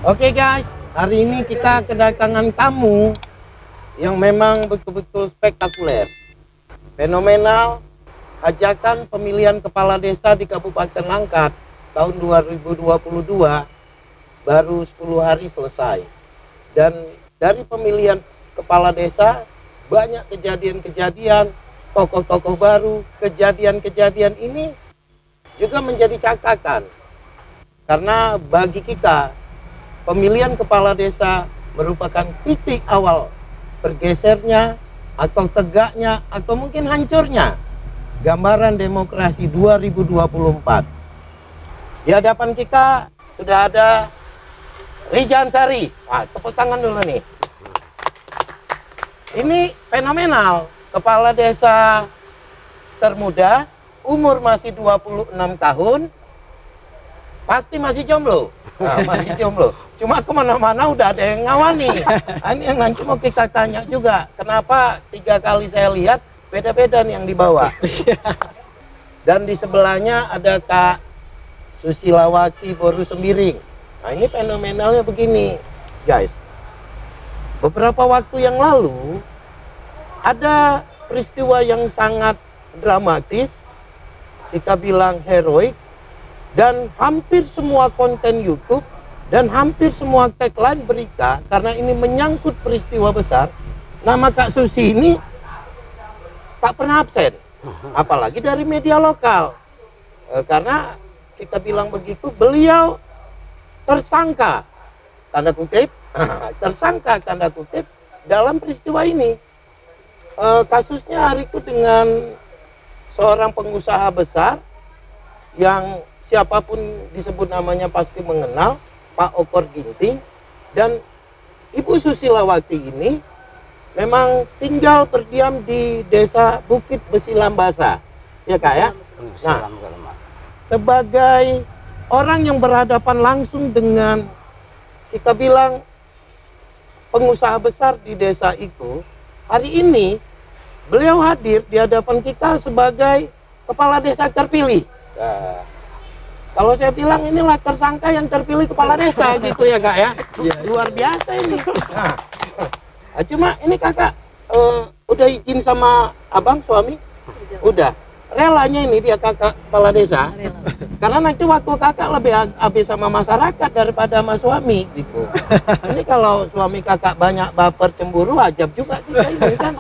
Oke guys, hari ini kita kedatangan tamu yang memang betul-betul spektakuler, fenomenal. Ajakan pemilihan kepala desa di Kabupaten Langkat tahun 2022 baru 10 hari selesai. Dan dari pemilihan kepala desa banyak kejadian-kejadian, tokoh-tokoh baru. Kejadian-kejadian ini juga menjadi catatan, karena bagi kita pemilihan kepala desa merupakan titik awal bergesernya atau tegaknya atau mungkin hancurnya gambaran demokrasi 2024. Di hadapan kita sudah ada Rija Ansari. Wah, tepuk tangan dulu nih. Ini fenomenal, kepala desa termuda, umur masih 26 tahun, pasti masih jomblo. Nah, masih jomblo. Cuma kemana-mana udah ada yang ngawani. Nah, ini yang nanti mau kita tanya juga. Kenapa 3 kali saya lihat beda-beda nih yang dibawa. Dan di sebelahnya ada Kak Susilawati Boru Sembiring. Nah, ini fenomenalnya begini, guys. Beberapa waktu yang lalu ada peristiwa yang sangat dramatis, kita bilang heroik, dan hampir semua konten YouTube dan hampir semua tagline berita, karena ini menyangkut peristiwa besar, nama Kak Susi ini tak pernah absen, apalagi dari media lokal. Karena kita bilang begitu, beliau tersangka, tanda kutip, tersangka tanda kutip dalam peristiwa ini. Kasusnya hari itu dengan seorang pengusaha besar yang siapapun disebut namanya pasti mengenal, Pak Okor Ginting. Dan Ibu Susilawati ini memang tinggal berdiam di desa Bukit Besi Lambasa, ya Kak ya. Nah, sebagai orang yang berhadapan langsung dengan, kita bilang, pengusaha besar di desa itu, hari ini beliau hadir di hadapan kita sebagai kepala desa terpilih. Nah, kalau saya bilang inilah tersangka yang terpilih kepala desa gitu ya Kak ya. Luar biasa ini. Nah, cuma ini Kakak udah izin sama abang suami? Udah. Relanya ini dia Kakak kepala desa. Karena nanti waktu Kakak lebih habis sama masyarakat daripada sama suami gitu. Ini kalau suami Kakak banyak baper cemburu, ajab juga kita ini kan.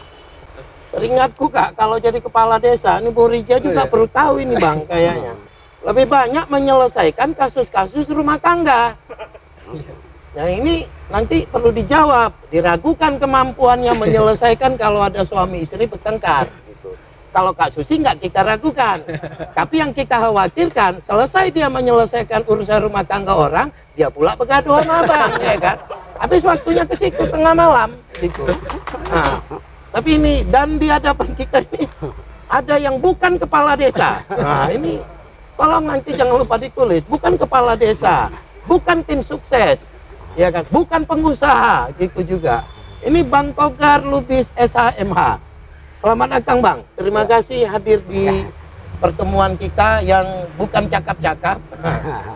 Teringatku Kak, kalau jadi kepala desa, ini Bu Rija juga perlu tahu ini Bang kayaknya. Lebih banyak menyelesaikan kasus-kasus rumah tangga. Nah ini nanti perlu dijawab, diragukan kemampuannya menyelesaikan kalau ada suami istri bertengkar. Gitu. Kalau Kak Susi nggak kita ragukan, tapi yang kita khawatirkan selesai dia menyelesaikan urusan rumah tangga orang, dia pula begaduh sama abang, ya kan? Habis waktunya ke situ tengah malam, gitu. Nah, tapi ini dan di hadapan kita ini ada yang bukan kepala desa. Nah ini tolong nanti jangan lupa ditulis, bukan kepala desa, bukan tim sukses, ya kan, bukan pengusaha, gitu juga. Ini Bang Togar Lubis SHMH. Selamat datang Bang, terima kasih hadir di pertemuan kita yang bukan cakap-cakap,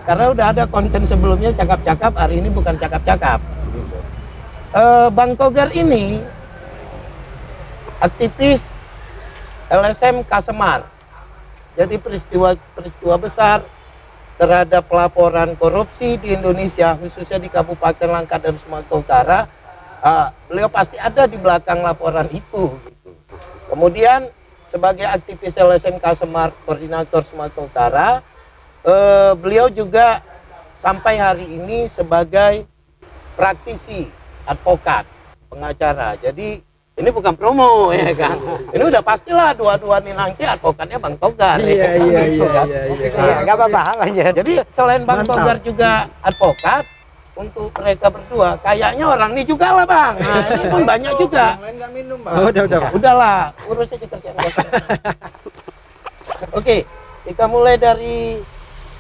karena udah ada konten sebelumnya cakap-cakap, hari ini bukan cakap-cakap. Bang Togar ini aktivis LSM Kasemar. Jadi peristiwa besar terhadap pelaporan korupsi di Indonesia, khususnya di Kabupaten Langkat dan Sumatera Utara, beliau pasti ada di belakang laporan itu. Gitu. Kemudian sebagai aktivis LSM Kasemar, koordinator Sumatera Utara, beliau juga sampai hari ini sebagai praktisi, advokat, pengacara. Jadi ini bukan promo ya kan. Ini udah pastilah dua-dua nih nanti advokatnya Bang Togar. Iya. Enggak apa-apa lanjut. Jadi selain Bang Togar juga advokat, untuk mereka berdua kayaknya orang ini juga lah Bang. Nah, ini pun banyak juga. Yang lain nggak minum Bang. Udahlah, urus aja kerjaan. Oke, kita mulai dari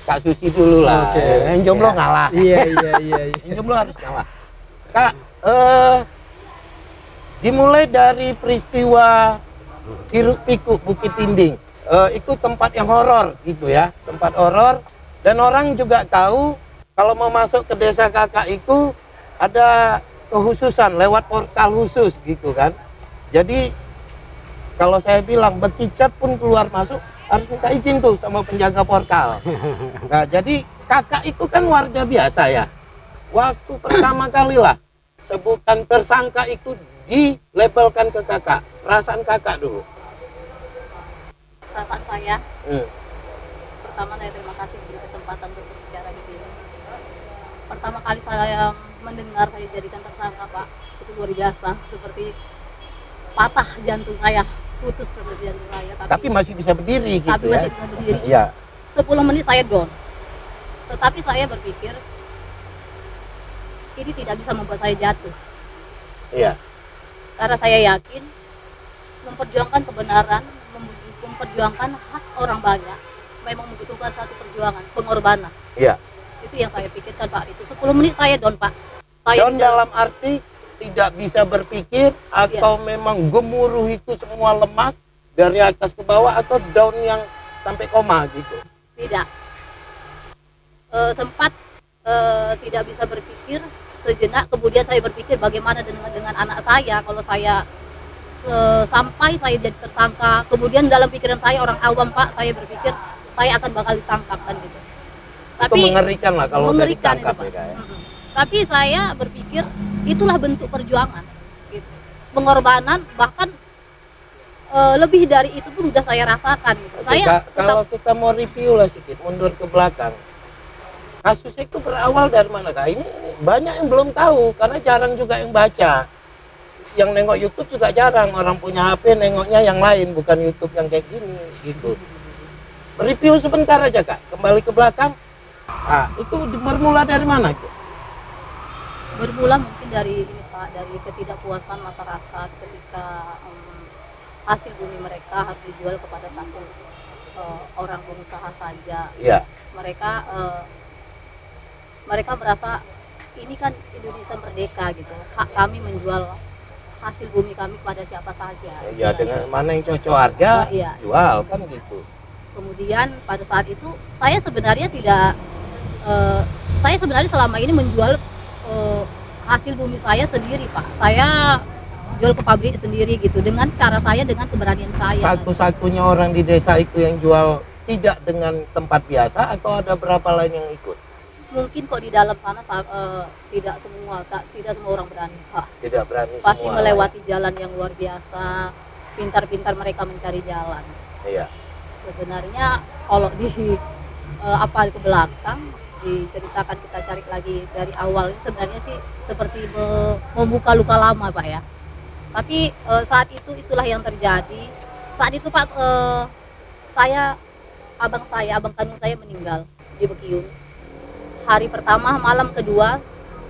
Kak Susi dulu lah. Yang jomblo ngalah. Iya. Yang jomblo harus ngalah. Kak, dimulai dari peristiwa Hiruk Pikuk Bukit Tinding. Itu tempat yang horor gitu ya, tempat horor. Dan orang juga tahu kalau mau masuk ke desa kakak itu ada kekhususan lewat portal khusus gitu kan. Jadi kalau saya bilang bekicat pun keluar masuk harus minta izin tuh sama penjaga portal. Nah, jadi kakak itu kan warga biasa ya. Waktu pertama kali lah sebutan tersangka itu dilabelkan ke kakak. Perasaan kakak dulu. Perasaan saya, pertama saya terima kasih beri kesempatan untuk berbicara di sini. Pertama kali saya mendengar saya jadikan tersangka, Pak, itu luar biasa. Seperti patah jantung saya, putus rambut jantung saya. Tapi masih bisa berdiri gitu tapi ya. masih bisa berdiri. Iya. 10 menit saya down. Tetapi saya berpikir ini tidak bisa membuat saya jatuh. Iya. Karena saya yakin memperjuangkan kebenaran, memperjuangkan hak orang banyak memang membutuhkan satu perjuangan, pengorbanan. Iya. Itu yang saya pikirkan saat itu. 10 menit saya down, Pak. Saya Down dalam arti tidak bisa berpikir atau memang gemuruh itu semua lemas dari atas ke bawah, atau down yang sampai koma gitu. tidak. Sempat tidak bisa berpikir sejenak, kemudian saya berpikir bagaimana dengan anak saya kalau saya sampai saya jadi tersangka. Kemudian dalam pikiran saya, orang awam, Pak, saya berpikir saya akan bakal ditangkap kan gitu. Itu mengerikan lah kalau udah ditangkap itu, ya. Tapi saya berpikir itulah bentuk perjuangan gitu. Pengorbanan, bahkan lebih dari itu pun udah saya rasakan gitu. Oke, Saya kalau kita mau review lah sedikit, mundur ke belakang, kasus itu berawal dari mana Kak? Ini banyak yang belum tahu karena jarang juga yang baca. Yang nengok YouTube juga jarang, orang punya HP nengoknya yang lain, bukan YouTube yang kayak gini gitu. Review sebentar aja Kak, kembali ke belakang. Ah, itu bermula dari mana Kak? bermula mungkin dari ini, Pak, dari ketidakpuasan masyarakat ketika hasil bumi mereka harus dijual kepada satu orang pengusaha saja. Iya. Mereka merasa ini kan Indonesia merdeka gitu, hak kami menjual hasil bumi kami pada siapa saja. Ya, dengan mana yang cocok harga, iya. jual kan gitu. Kemudian pada saat itu saya sebenarnya tidak, saya sebenarnya selama ini menjual hasil bumi saya sendiri, Pak. Saya jual ke pabrik sendiri gitu, dengan cara saya, dengan keberanian saya. Satu-satunya orang di desa itu yang jual tidak dengan tempat biasa, atau ada berapa lain yang ikut? Mungkin kok di dalam sana tidak semua orang berani, Pak. Tidak berani Pasti semua. melewati jalan yang luar biasa, pintar-pintar mereka mencari jalan. Iya. Sebenarnya kalau di ke belakang diceritakan, kita cari lagi dari awal, sebenarnya sih seperti membuka luka lama, Pak ya. Tapi saat itu itulah yang terjadi. Saat itu, Pak, abang kandung saya meninggal di Bekiun. Hari pertama,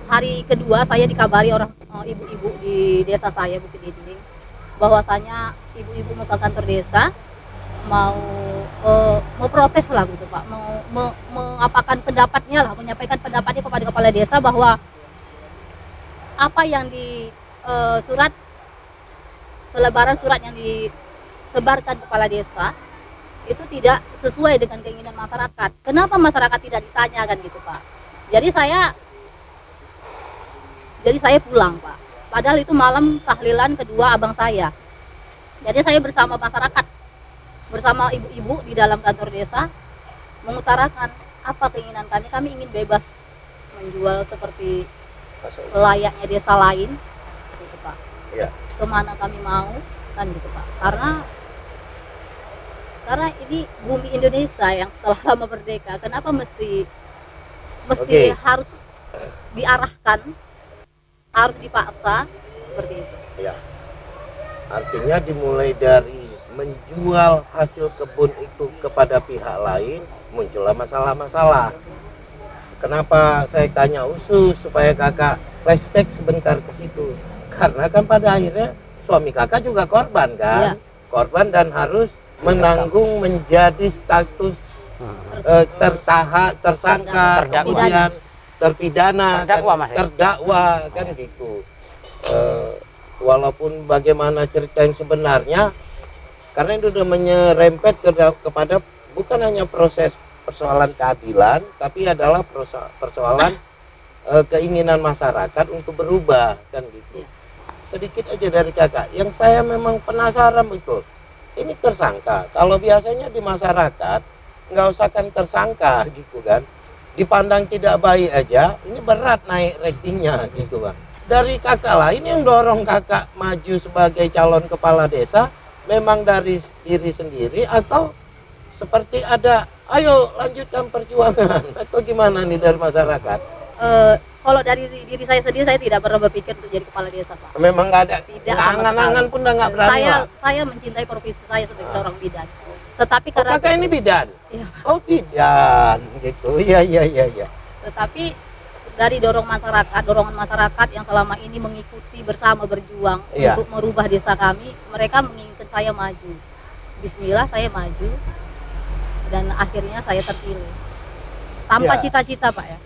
hari kedua saya dikabari orang ibu-ibu di desa saya, Bukit Dinding, bahwasanya ibu-ibu mau ke kantor desa, mau protes lah gitu, Pak, mau mengapakan pendapatnya lah, menyampaikan pendapatnya kepada kepala desa bahwa apa yang di selebaran surat yang disebarkan kepala desa itu tidak sesuai dengan keinginan masyarakat. Kenapa masyarakat tidak ditanyakan gitu, Pak? Jadi saya pulang, Pak. Padahal itu malam tahlilan kedua abang saya. Jadi saya bersama masyarakat, bersama ibu-ibu di dalam kantor desa, mengutarakan apa keinginan kami. Kami ingin bebas menjual seperti layaknya desa lain, gitu, Pak. Iya. Kemana kami mau, kan gitu, Pak. Karena ini bumi Indonesia yang telah lama merdeka, kenapa mesti harus diarahkan, harus dipaksa seperti itu? Ya. Artinya dimulai dari menjual hasil kebun itu kepada pihak lain, muncullah masalah-masalah. Kenapa saya tanya khusus supaya kakak flashback sebentar ke situ? Karena kan pada akhirnya suami kakak juga korban kan? Iya. Korban dan harus menanggung menjadi status tersangka, kemudian terpidana, terdakwa kan gitu. Walaupun bagaimana cerita yang sebenarnya, karena itu sudah menyerempet kepada bukan hanya proses persoalan keadilan, tapi adalah persoalan keinginan masyarakat untuk berubah, kan gitu. Sedikit aja dari kakak, yang saya memang penasaran betul, ini tersangka. Kalau biasanya di masyarakat nggak usah kan tersangka gitu kan, dipandang tidak baik aja, ini berat naik ratingnya gitu bang. Dari kakak lah, ini yang dorong kakak maju sebagai calon kepala desa, memang dari diri sendiri atau seperti ada, ayo lanjutkan perjuangan, atau gimana nih dari masyarakat? Kalau dari diri saya sendiri, saya tidak pernah berpikir untuk jadi kepala desa, Pak. Memang nggak ada, Tidak sama angan-angan sekali. pun udah nggak berani lah. Saya mencintai profesi saya sebagai seorang bidan. Tetapi Oh, karena kakak ini bidan? Iya. Oh bidan, gitu, iya. Tetapi dari dorongan masyarakat yang selama ini mengikuti bersama berjuang Iya. untuk merubah desa kami, mereka menginginkan saya maju. Bismillah saya maju dan akhirnya saya terpilih. Tanpa Iya. cita-cita, Pak ya.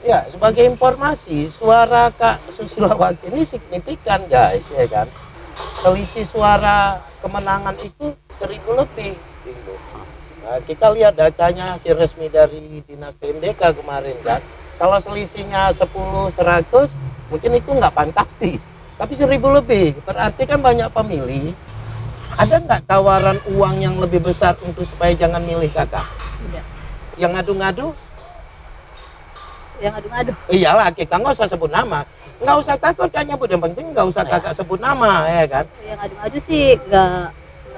Ya, sebagai informasi, suara Kak Susilawati ini signifikan guys, ya kan? Selisih suara kemenangan itu 1000 lebih. Gitu. Nah, kita lihat datanya si resmi dari Dinas PMDK kemarin kan. Kalau selisihnya 10-100, mungkin itu nggak fantastis. Tapi 1000 lebih, berarti kan banyak pemilih. Ada nggak tawaran uang yang lebih besar untuk supaya jangan milih kakak? Tidak. Yang ngadu-ngadu? Yang adu-adu. Iyalah, kita nggak usah sebut nama, nggak usah takut kayaknya Bu, yang penting nggak usah kakak sebut nama, ya kan? Yang adu-adu sih nggak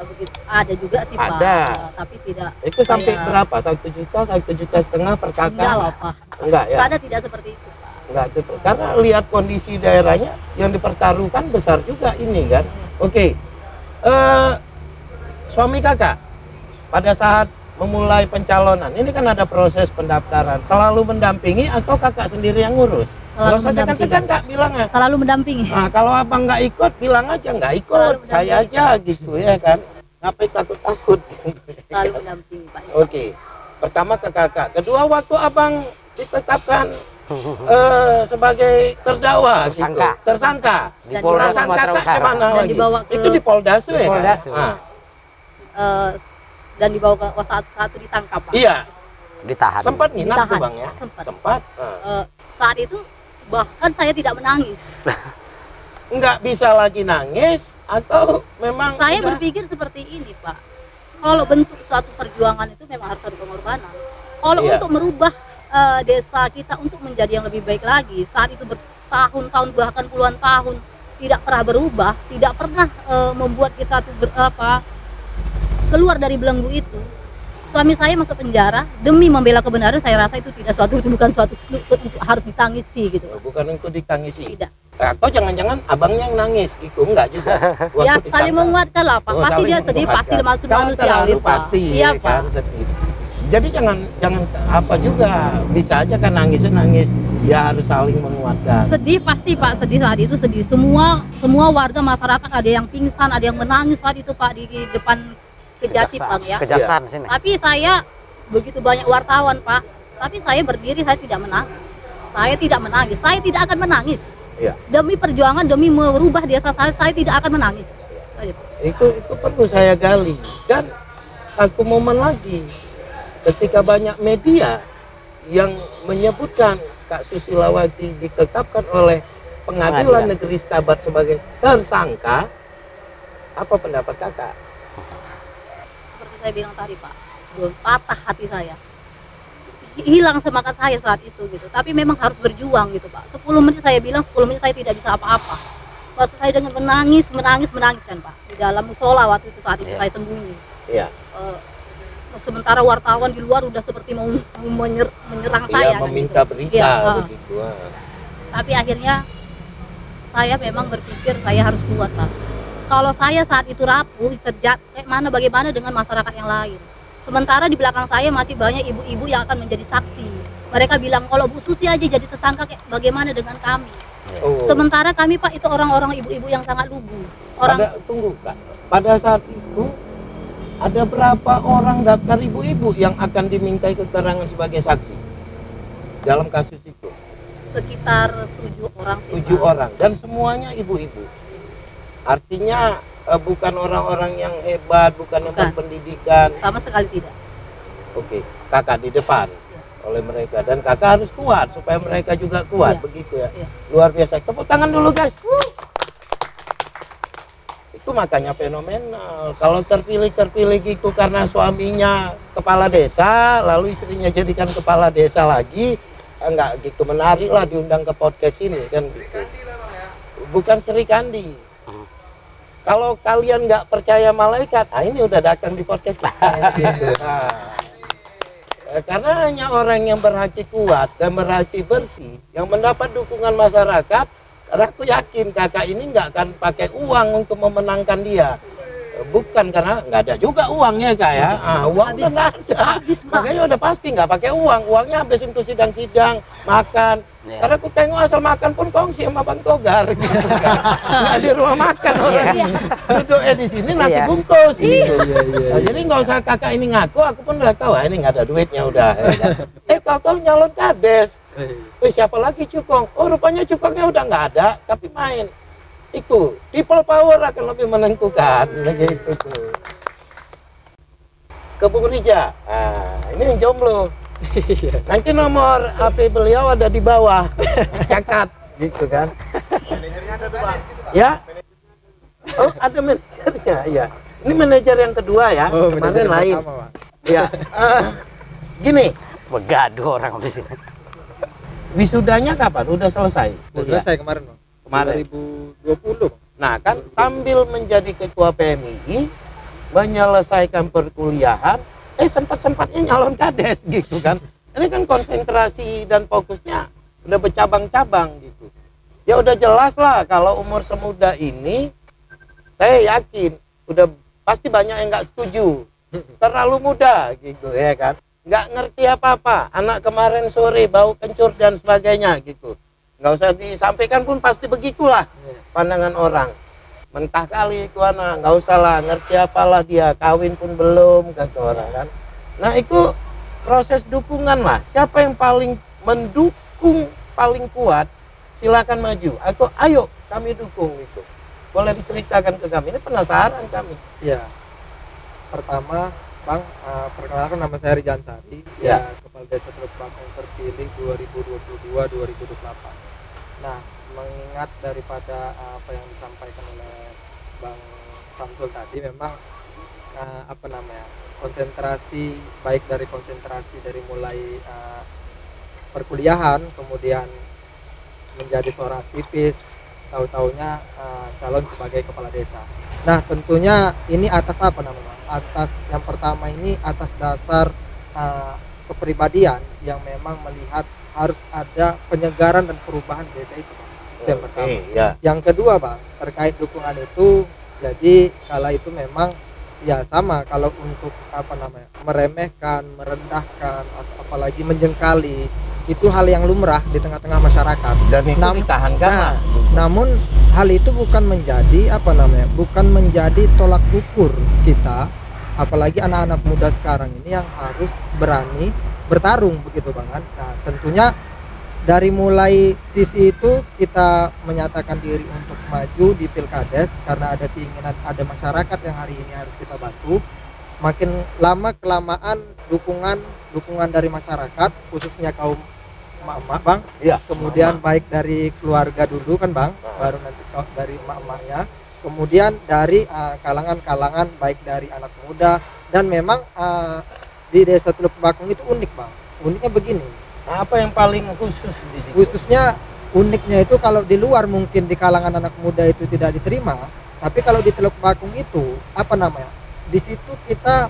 begitu. Ada juga sih, Pak. Ada. Tapi tidak. Itu sampai saya- berapa? 1 juta, 1,5 juta per kakak? Enggak lah, Pak. Enggak ya? Sana tidak seperti itu, Pak. Enggak gitu. Karena lihat kondisi daerahnya yang dipertaruhkan besar juga ini kan. Oke. Suami kakak pada saat memulai pencalonan ini kan ada proses pendaftaran, selalu mendampingi atau kakak sendiri yang ngurus? Selalu Nggak usah segan-segan mendampingi. kak bilangnya. Selalu mendampingi. Nah, kalau abang nggak ikut, bilang aja nggak ikut, Selalu saya mendampingi. aja gitu ya kan. Ngapain takut-takut? Selalu mendampingi, Pak. Oke, pertama ke kakak. Kedua, waktu abang ditetapkan sebagai terdakwa, Tersangka. gitu. Tersangka. Di Dan Polda Perasaan Sumatera kakak Utara. gimana Dan lagi? dibawa ke- Itu di Poldasu ya? Poldasu. Kan? Ah, Dan dibawa ke saat itu ditangkap, Pak. iya, Ditahan. sempat nginap tuh Ditahan. bang ya? Sempat. Saat itu bahkan saya tidak menangis. Nggak bisa lagi nangis atau memang Saya udah- berpikir seperti ini, Pak. Kalau bentuk suatu perjuangan itu memang harus ada pengorbanan. Kalau Iya. untuk merubah desa kita untuk menjadi yang lebih baik lagi, saat itu bertahun-tahun bahkan puluhan tahun tidak pernah berubah, tidak pernah membuat kita tuh keluar dari belenggu itu. Suami saya masuk penjara demi membela kebenaran. Saya rasa itu bukan suatu harus ditangisi gitu. bukan untuk ditangisi. Tidak. Atau jangan-jangan abangnya yang nangis gitu, enggak juga. Ya Waktu saling ditangkap. menguatkan lah, Pak. Oh, Pasti saling dia sedih, menguatkan. pasti masuk Kalau manusiawi, terlalu Pak. pasti Iya, ya kan Pak. sedih. Jadi jangan apa juga, bisa aja kan nangisnya nangis, ya harus saling menguatkan. Sedih pasti, Pak. Sedih saat itu sedih. Semua warga masyarakat ada yang pingsan, ada yang menangis saat itu, Pak, di depan Kejati, Bang ya. Kejaksaan sini. Tapi saya begitu banyak wartawan, Pak. Tapi saya berdiri, saya tidak menangis. Saya tidak menangis. Saya tidak akan menangis. Iya. Demi perjuangan, demi merubah desa saya tidak akan menangis. Ayo, Pak. Itu perlu saya gali. Dan satu momen lagi, ketika banyak media yang menyebutkan Kak Susilawati ditetapkan oleh Pengadilan Negeri Stabat sebagai tersangka, apa pendapat kakak? Seperti saya bilang tadi, Pak, patah hati saya, hilang semangat saya saat itu gitu. Tapi memang harus berjuang gitu, Pak. 10 menit saya bilang 10 menit saya tidak bisa apa-apa. Maksud saya dengan menangis kan, Pak, di dalam musola waktu itu. Saat itu Iya. saya sembunyi. Iya. Sementara wartawan di luar udah seperti mau menyerang saya Iya, kan, meminta gitu. berita Iya, begitu. Tapi akhirnya saya memang berpikir saya harus kuat, Pak. Kalau saya saat itu rapuh, bagaimana dengan masyarakat yang lain? Sementara di belakang saya masih banyak ibu-ibu yang akan menjadi saksi. Mereka bilang kalau Bu Susi aja jadi tersangka, bagaimana dengan kami? Oh. Sementara kami, Pak, itu orang-orang ibu-ibu yang sangat lugu. Tunggu Kak, pada saat itu ada berapa orang daftar ibu-ibu yang akan dimintai keterangan sebagai saksi dalam kasus itu? Sekitar 7 orang sih, 7 Pak. orang dan semuanya ibu-ibu. Artinya bukan orang-orang yang hebat, bukan yang Bukan. berpendidikan. Sama sekali tidak. Oke, kakak di depan oleh mereka, dan kakak harus kuat supaya mereka juga kuat. Begitu ya. Luar biasa. Tepuk tangan dulu guys. Itu makanya fenomenal. Kalau terpilih gitu karena suaminya kepala desa, lalu istrinya jadikan kepala desa lagi, enggak gitu menarik lah diundang ke podcast ini kan gitu. Bukan Sri Kandi. Kalau kalian nggak percaya malaikat, ini udah datang di podcast kita. Gitu. Karena hanya orang yang berhati kuat dan berhati bersih yang mendapat dukungan masyarakat. Karena aku yakin kakak ini nggak akan pakai uang untuk memenangkan dia. Bukan, karena nggak ada juga uangnya kak ya. Uang udah nggak ada. Makanya udah pasti nggak pakai uang. Uangnya habis untuk sidang-sidang, makan. Karena aku tengok asal makan pun kongsi sama Bang Togar gitu kan. Nggak di rumah makan orang. Duduknya di sini nasi bungkus gitu. Jadi nggak usah kakak ini ngaku, aku pun udah tahu ini nggak ada duitnya udah. Tahu-tahu nyalon kades. Siapa lagi Cukong? Oh rupanya Cukongnya udah nggak ada, tapi main. Itu people power akan lebih menentukan begitu tuh. Ke Bung Rija, ini yang jomblo. Nanti nomor HP beliau ada di bawah, catat gitu kan. Manajernya ada tuh Pak. Ya. Oh ada manajernya, ya. Ini manajer yang kedua ya, kemarin lain. Ya. Gini. Begaduh orang di sini. Wisudanya kapan? Udah selesai? Udah selesai kemarin Bang. Kemarin 2020. Nah kan sambil menjadi ketua PMII, menyelesaikan perkuliahan, sempat-sempatnya nyalon kades gitu kan. Ini kan konsentrasi dan fokusnya udah bercabang-cabang gitu. Ya udah jelas lah kalau umur semuda ini, saya yakin udah pasti banyak yang nggak setuju. Terlalu muda gitu ya kan. Nggak ngerti apa-apa. Anak kemarin sore bau kencur dan sebagainya gitu. Nggak usah disampaikan pun pasti begitulah pandangan orang. Mentah kali itu anak, nggak usah lah, ngerti apalah dia, kawin pun belum kata orang kan. Nah itu proses dukungan lah. Siapa yang paling mendukung paling kuat, silakan maju. Atau ayo kami dukung itu. Boleh diceritakan ke kami. Ini penasaran kami. Ya. Pertama Bang, perkenalkan nama saya Rijan Sari, ya. Kepala Desa Teluk Bakung terpilih 2022-2024. Nah, mengingat daripada apa yang disampaikan oleh Bang Samsul tadi, memang konsentrasi baik dari konsentrasi dari mulai perkuliahan, kemudian menjadi seorang aktivis, tahu-taunya calon sebagai kepala desa. Nah, tentunya ini atas apa namanya? Atas yang pertama ini atas dasar kepribadian yang memang melihat harus ada penyegaran dan perubahan desa itu, Bang. Itu yang pertama. Ya. Yang kedua, Bang, terkait dukungan itu, jadi kala itu memang ya sama kalau untuk meremehkan, merendahkan, apalagi menjengkali, itu hal yang lumrah di tengah-tengah masyarakat dan itu ditahankan. Namun hal itu bukan menjadi bukan menjadi tolak ukur kita, apalagi anak-anak muda sekarang ini yang harus berani bertarung begitu Bang. Nah, tentunya dari mulai sisi itu kita menyatakan diri untuk maju di Pilkades karena ada keinginan, ada masyarakat yang hari ini harus kita bantu. Makin lama kelamaan dukungan dari masyarakat, khususnya kaum emak-emak Bang, ya, kemudian baik dari keluarga dulu kan Bang, baru nanti dari emak-emaknya, kemudian dari kalangan-kalangan baik dari anak muda. Dan memang di Desa Teluk Bakung itu unik Bang, uniknya begini. Apa yang paling khusus di situ? Khususnya uniknya itu kalau di luar mungkin di kalangan anak muda itu tidak diterima, tapi kalau di Teluk Bakung itu di situ kita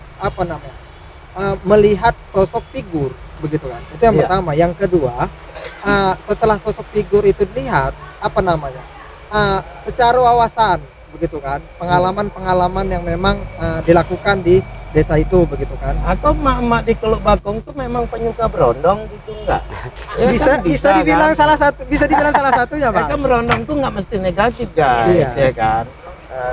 melihat sosok figur begitu kan, itu yang pertama. Yang kedua, setelah sosok figur itu dilihat secara wawasan begitu kan, pengalaman yang memang dilakukan di desa itu begitu kan. Atau emak-emak di Teluk Bakung tuh memang penyuka berondong gitu enggak? Ya, bisa dibilang kan? bisa dibilang salah satunya Bang. Kan berondong tuh nggak mesti negatif guys, ya kan.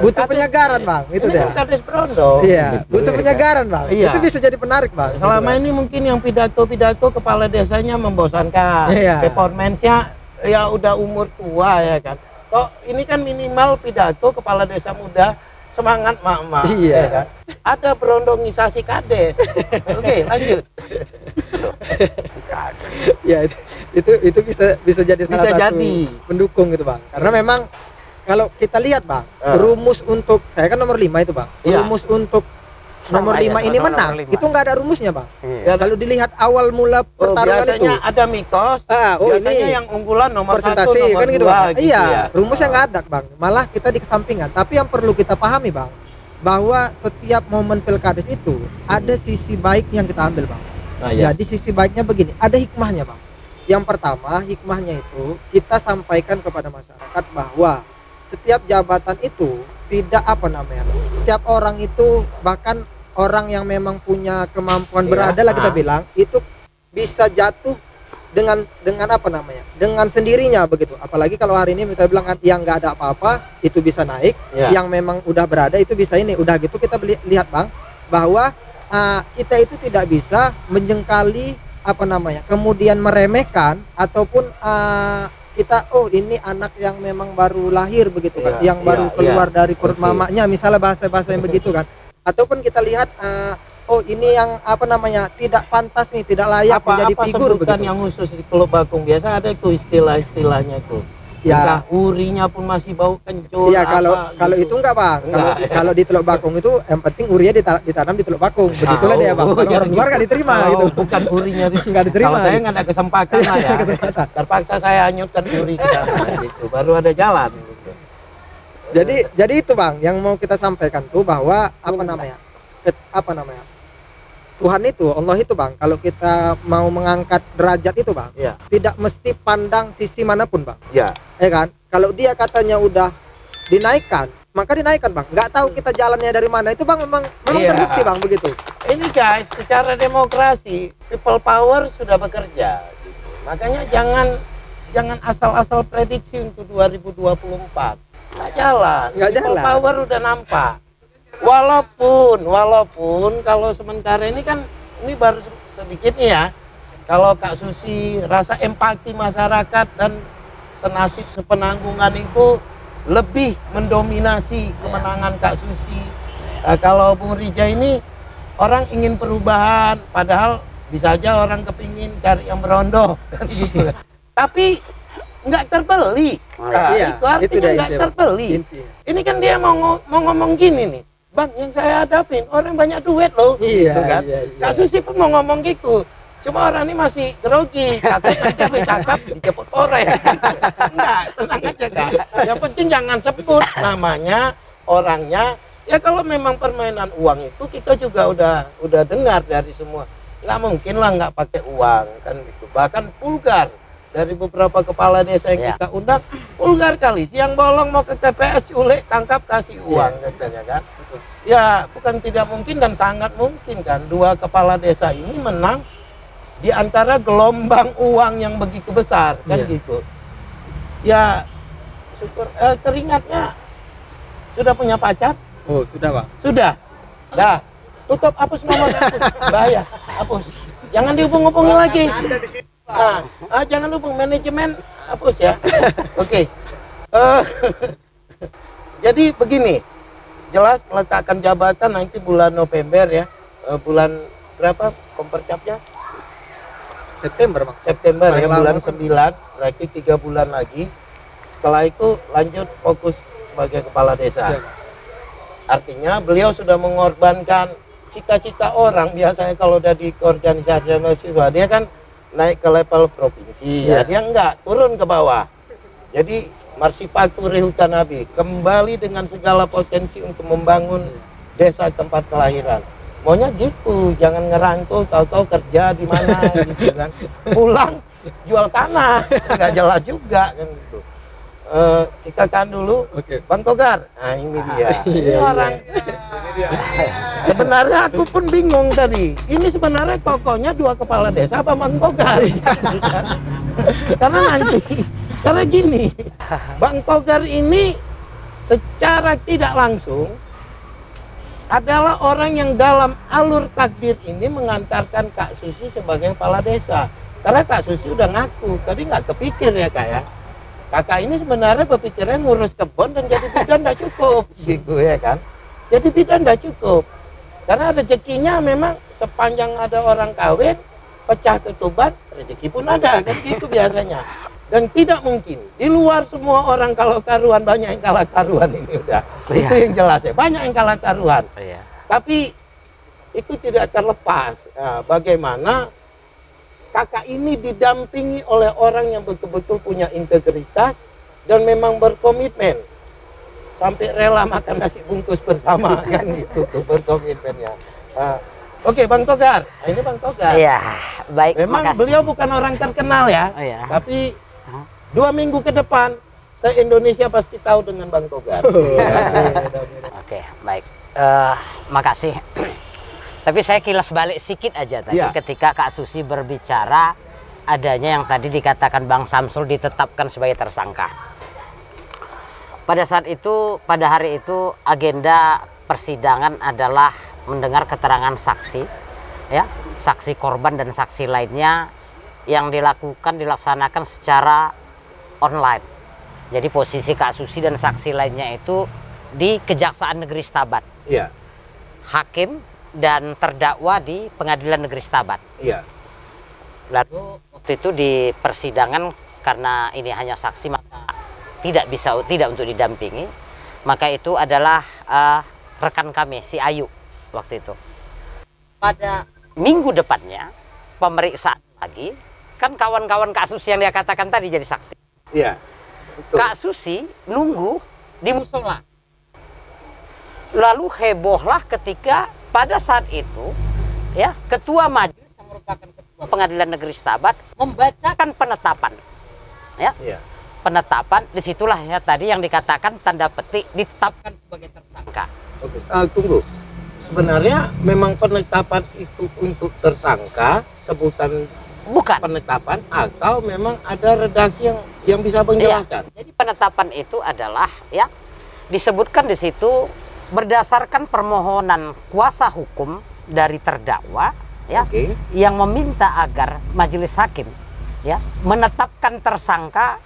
Butuh penyegaran Bang, itu dia. Kades berondong. Iya, gitu, butuh penyegaran Bang. Iya. Itu bisa jadi penarik Bang. Selama ini mungkin yang pidato kepala desanya membosankan. Performance-nya ya udah umur tua ya kan. Kok ini kan minimal pidato kepala desa muda semangat mak-mak. Iya. Ya kan? Ada berondongisasi kades. Oke, Lanjut. Ya itu bisa jadi salah Bisa satu jadi. pendukung gitu bang, karena memang kalau kita lihat bang, rumus untuk saya kan nomor 5 itu bang, Iya. rumus untuk nomor Sama 5 ya, ini sama-sama menang nomor 5. itu nggak ada rumusnya bang. Iya. Kalau dilihat awal mula pertarungan itu biasanya ada mikos, biasanya ini yang unggulan nomor 1, persentase nomor kan gitu 2 bang. gitu Iya, ya. rumusnya nggak ada bang, malah kita di kesampingan. Tapi yang perlu kita pahami bang, bahwa setiap momen pilkades itu ada sisi baik yang kita ambil bang. Nah, ya. Jadi sisi baiknya begini, ada hikmahnya bang. Yang pertama, hikmahnya itu kita sampaikan kepada masyarakat bahwa setiap jabatan itu tidak setiap orang itu, bahkan orang yang memang punya kemampuan berada lah kita bilang, itu bisa jatuh dengan dengan sendirinya begitu. Apalagi kalau hari ini kita bilang kan yang nggak ada apa-apa itu bisa naik, yang memang udah berada itu bisa ini. Udah gitu kita lihat bang bahwa kita itu tidak bisa menjengkali kemudian meremehkan ataupun kita ini anak yang memang baru lahir begitu kan, yang baru keluar dari perut mamanya, misalnya bahasa-bahasa yang begitu kan. Ataupun kita lihat ini yang tidak pantas nih, tidak layak menjadi figur sebutan begitu. yang khusus di Pulau Bakung biasa ada itu istilah-istilahnya tuh. Ya. Entah urinya pun masih bau kencur. Iya, kalau gitu. itu enggak bang. Enggak, ya. Kalau di Teluk Bakung itu yang penting urinya ditanam di Teluk Bakung. Begitulah dia bang. Kalau orang luar nggak diterima gitu. Bukan urinya Nggak diterima. Kalau saya nggak ada kesempatan lah ya. Kesempatan. Terpaksa saya hanyutkan uri ke sana gitu. Baru ada jalan gitu. Jadi itu bang yang mau kita sampaikan tuh bahwa Tuhan itu, Allah itu bang, kalau kita mau mengangkat derajat itu bang, Iya. tidak mesti pandang sisi manapun bang, Ya. ya kan? Kalau dia katanya udah dinaikkan, maka dinaikkan bang. Nggak tahu kita jalannya dari mana, itu bang memang Iya. terbukti bang begitu. Ini guys, secara demokrasi, people power sudah bekerja. Gitu. Makanya jangan asal-asal prediksi untuk 2024. Nggak jalan. Nggak People jalan. power udah nampak. Walaupun kalau sementara ini kan ini baru sedikit nih ya. Kalau Kak Susi rasa empati masyarakat dan senasib sepenanggungan itu lebih mendominasi kemenangan Kak Susi. Kalau Bung Rija ini orang ingin perubahan, padahal bisa aja orang kepingin cari yang berondo kan gitu. Tapi nggak terbeli. Iya, Itu artinya dia nggak intinya, terbeli. intinya. Ini kan dia mau ngomong gini nih, Bang, yang saya hadapin orang banyak duit loh. Iya, Gitu kan? iya, iya. Kak Susi pun mau ngomong gitu. Cuma orang ini masih grogi, takut nanti habis cakap dijemput korek. Enggak, tenang aja Kak. Yang penting jangan sebut namanya, orangnya. Ya kalau memang permainan uang itu kita juga udah dengar dari semua. Nggak mungkin lah nggak pakai uang kan gitu. Bahkan vulgar dari beberapa kepala desa yang kita undang, vulgar kali. Yang bolong mau ke TPS, culik, tangkap, kasih uang katanya kan. Ya bukan tidak mungkin dan sangat mungkin kan dua kepala desa ini menang di antara gelombang uang yang begitu besar kan gitu. Ya syukur. Teringatnya sudah punya pacar? Oh sudah bang. Sudah. Dah. Tutup, hapus nomornya, hapus. Bahaya, hapus. Jangan dihubung-hubungin lagi. Jangan hubung manajemen, hapus ya. Oke. Jadi begini, jelas meletakkan jabatan nanti bulan November ya. Bulan berapa kompercapnya? September bang. September ya, Paling bulan lama. 9, berarti 3 bulan lagi. Setelah itu lanjut fokus sebagai kepala desa. Artinya beliau sudah mengorbankan cita-cita orang. Biasanya kalau udah di organisasi mahasiswa dia kan naik ke level provinsi, ya dia enggak turun ke bawah. Jadi Marsipatu Rehutanabi kembali dengan segala potensi untuk membangun desa tempat kelahiran. Maunya gitu, jangan ngerantau, tahu-tahu kerja di mana gitu kan. Pulang jual tanah, nggak jelas juga kan gitu. Kita kan dulu, Bang Togar. Nah ini dia, ini orang. Sebenarnya aku pun bingung tadi. Ini sebenarnya tokohnya dua kepala desa apa Bang Togar? Karena gini, Bang Togar ini secara tidak langsung adalah orang yang dalam alur takdir ini mengantarkan Kak Susi sebagai kepala desa. Karena Kak Susi udah ngaku, tadi nggak kepikir ya Kak ya. Kakak ini sebenarnya berpikirnya ngurus kebun dan jadi bidan nggak cukup, gitu ya kan. Jadi bidan nggak cukup. Karena rezekinya memang sepanjang ada orang kawin, pecah ketuban, rezeki pun ada, kan gitu biasanya. Dan tidak mungkin di luar semua orang kalau karuan, banyak yang kalah karuan ini udah. Iya. Itu yang jelas ya, banyak yang kalah karuan. Iya. Tapi itu tidak terlepas bagaimana kakak ini didampingi oleh orang yang betul-betul punya integritas dan memang berkomitmen sampai rela makan nasi bungkus bersama kan gitu tuh berkomitmennya. Oke, Bang Togar. Nah, ini Bang Togar. Iya, baik. Memang makasih. beliau bukan orang terkenal ya, Oh, iya. tapi 2 minggu ke depan se-Indonesia pasti tahu dengan Bang Togar. Oke, baik. Makasih. Tapi saya kilas balik sedikit aja tadi Iya. ketika Kak Susi berbicara adanya yang tadi dikatakan Bang Samsul ditetapkan sebagai tersangka. Pada saat itu, pada hari itu agenda persidangan adalah mendengar keterangan saksi, ya, saksi korban dan saksi lainnya yang dilaksanakan secara online. Jadi posisi Kak Susi dan saksi lainnya itu di Kejaksaan Negeri Stabat. Iya, Hakim dan terdakwa di Pengadilan Negeri Stabat. iya. Lalu waktu itu di persidangan karena ini hanya saksi maka tidak untuk didampingi. Maka itu adalah rekan kami si Ayu waktu itu. Pada minggu depannya pemeriksaan lagi, kan kawan-kawan Kak Susi yang dia katakan tadi jadi saksi. Iya. Betul. Kak Susi nunggu di musola. Lalu hebohlah ketika pada saat itu ya ketua majelis yang merupakan ketua Pengadilan Negeri Stabat membacakan penetapan. Ya. Iya. Penetapan disitulah ya tadi yang dikatakan tanda petik ditetapkan sebagai tersangka. Oke. Tunggu. Sebenarnya memang penetapan itu untuk tersangka, sebutan Bukan. penetapan, atau memang ada redaksi yang bisa menjelaskan? Jadi penetapan itu adalah ya disebutkan di situ berdasarkan permohonan kuasa hukum dari terdakwa ya Oke. yang meminta agar majelis hakim ya menetapkan tersangka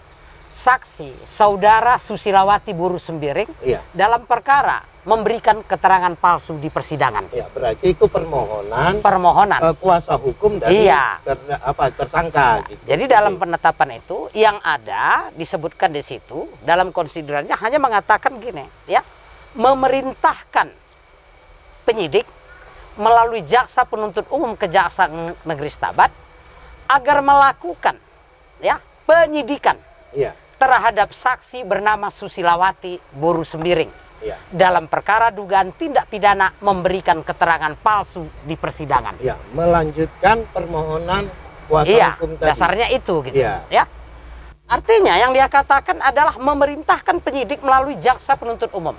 saksi saudara Susilawati Buru Sembiring Iya. dalam perkara memberikan keterangan palsu di persidangan. Ya, berarti itu permohonan kuasa hukum dari Iya. tersangka gitu. Jadi dalam Oke. penetapan itu yang ada disebutkan di situ dalam konsiderannya hanya mengatakan gini, ya, memerintahkan penyidik melalui jaksa penuntut umum Kejaksaan Negeri Stabat agar melakukan ya penyidikan Iya. terhadap saksi bernama Susilawati Buru Sembiring Iya. dalam perkara dugaan tindak pidana memberikan keterangan palsu di persidangan. Iya, melanjutkan permohonan kuasa Iya, hukum tadi. dasarnya itu gitu. Iya. Ya. Artinya yang dia katakan adalah memerintahkan penyidik melalui jaksa penuntut umum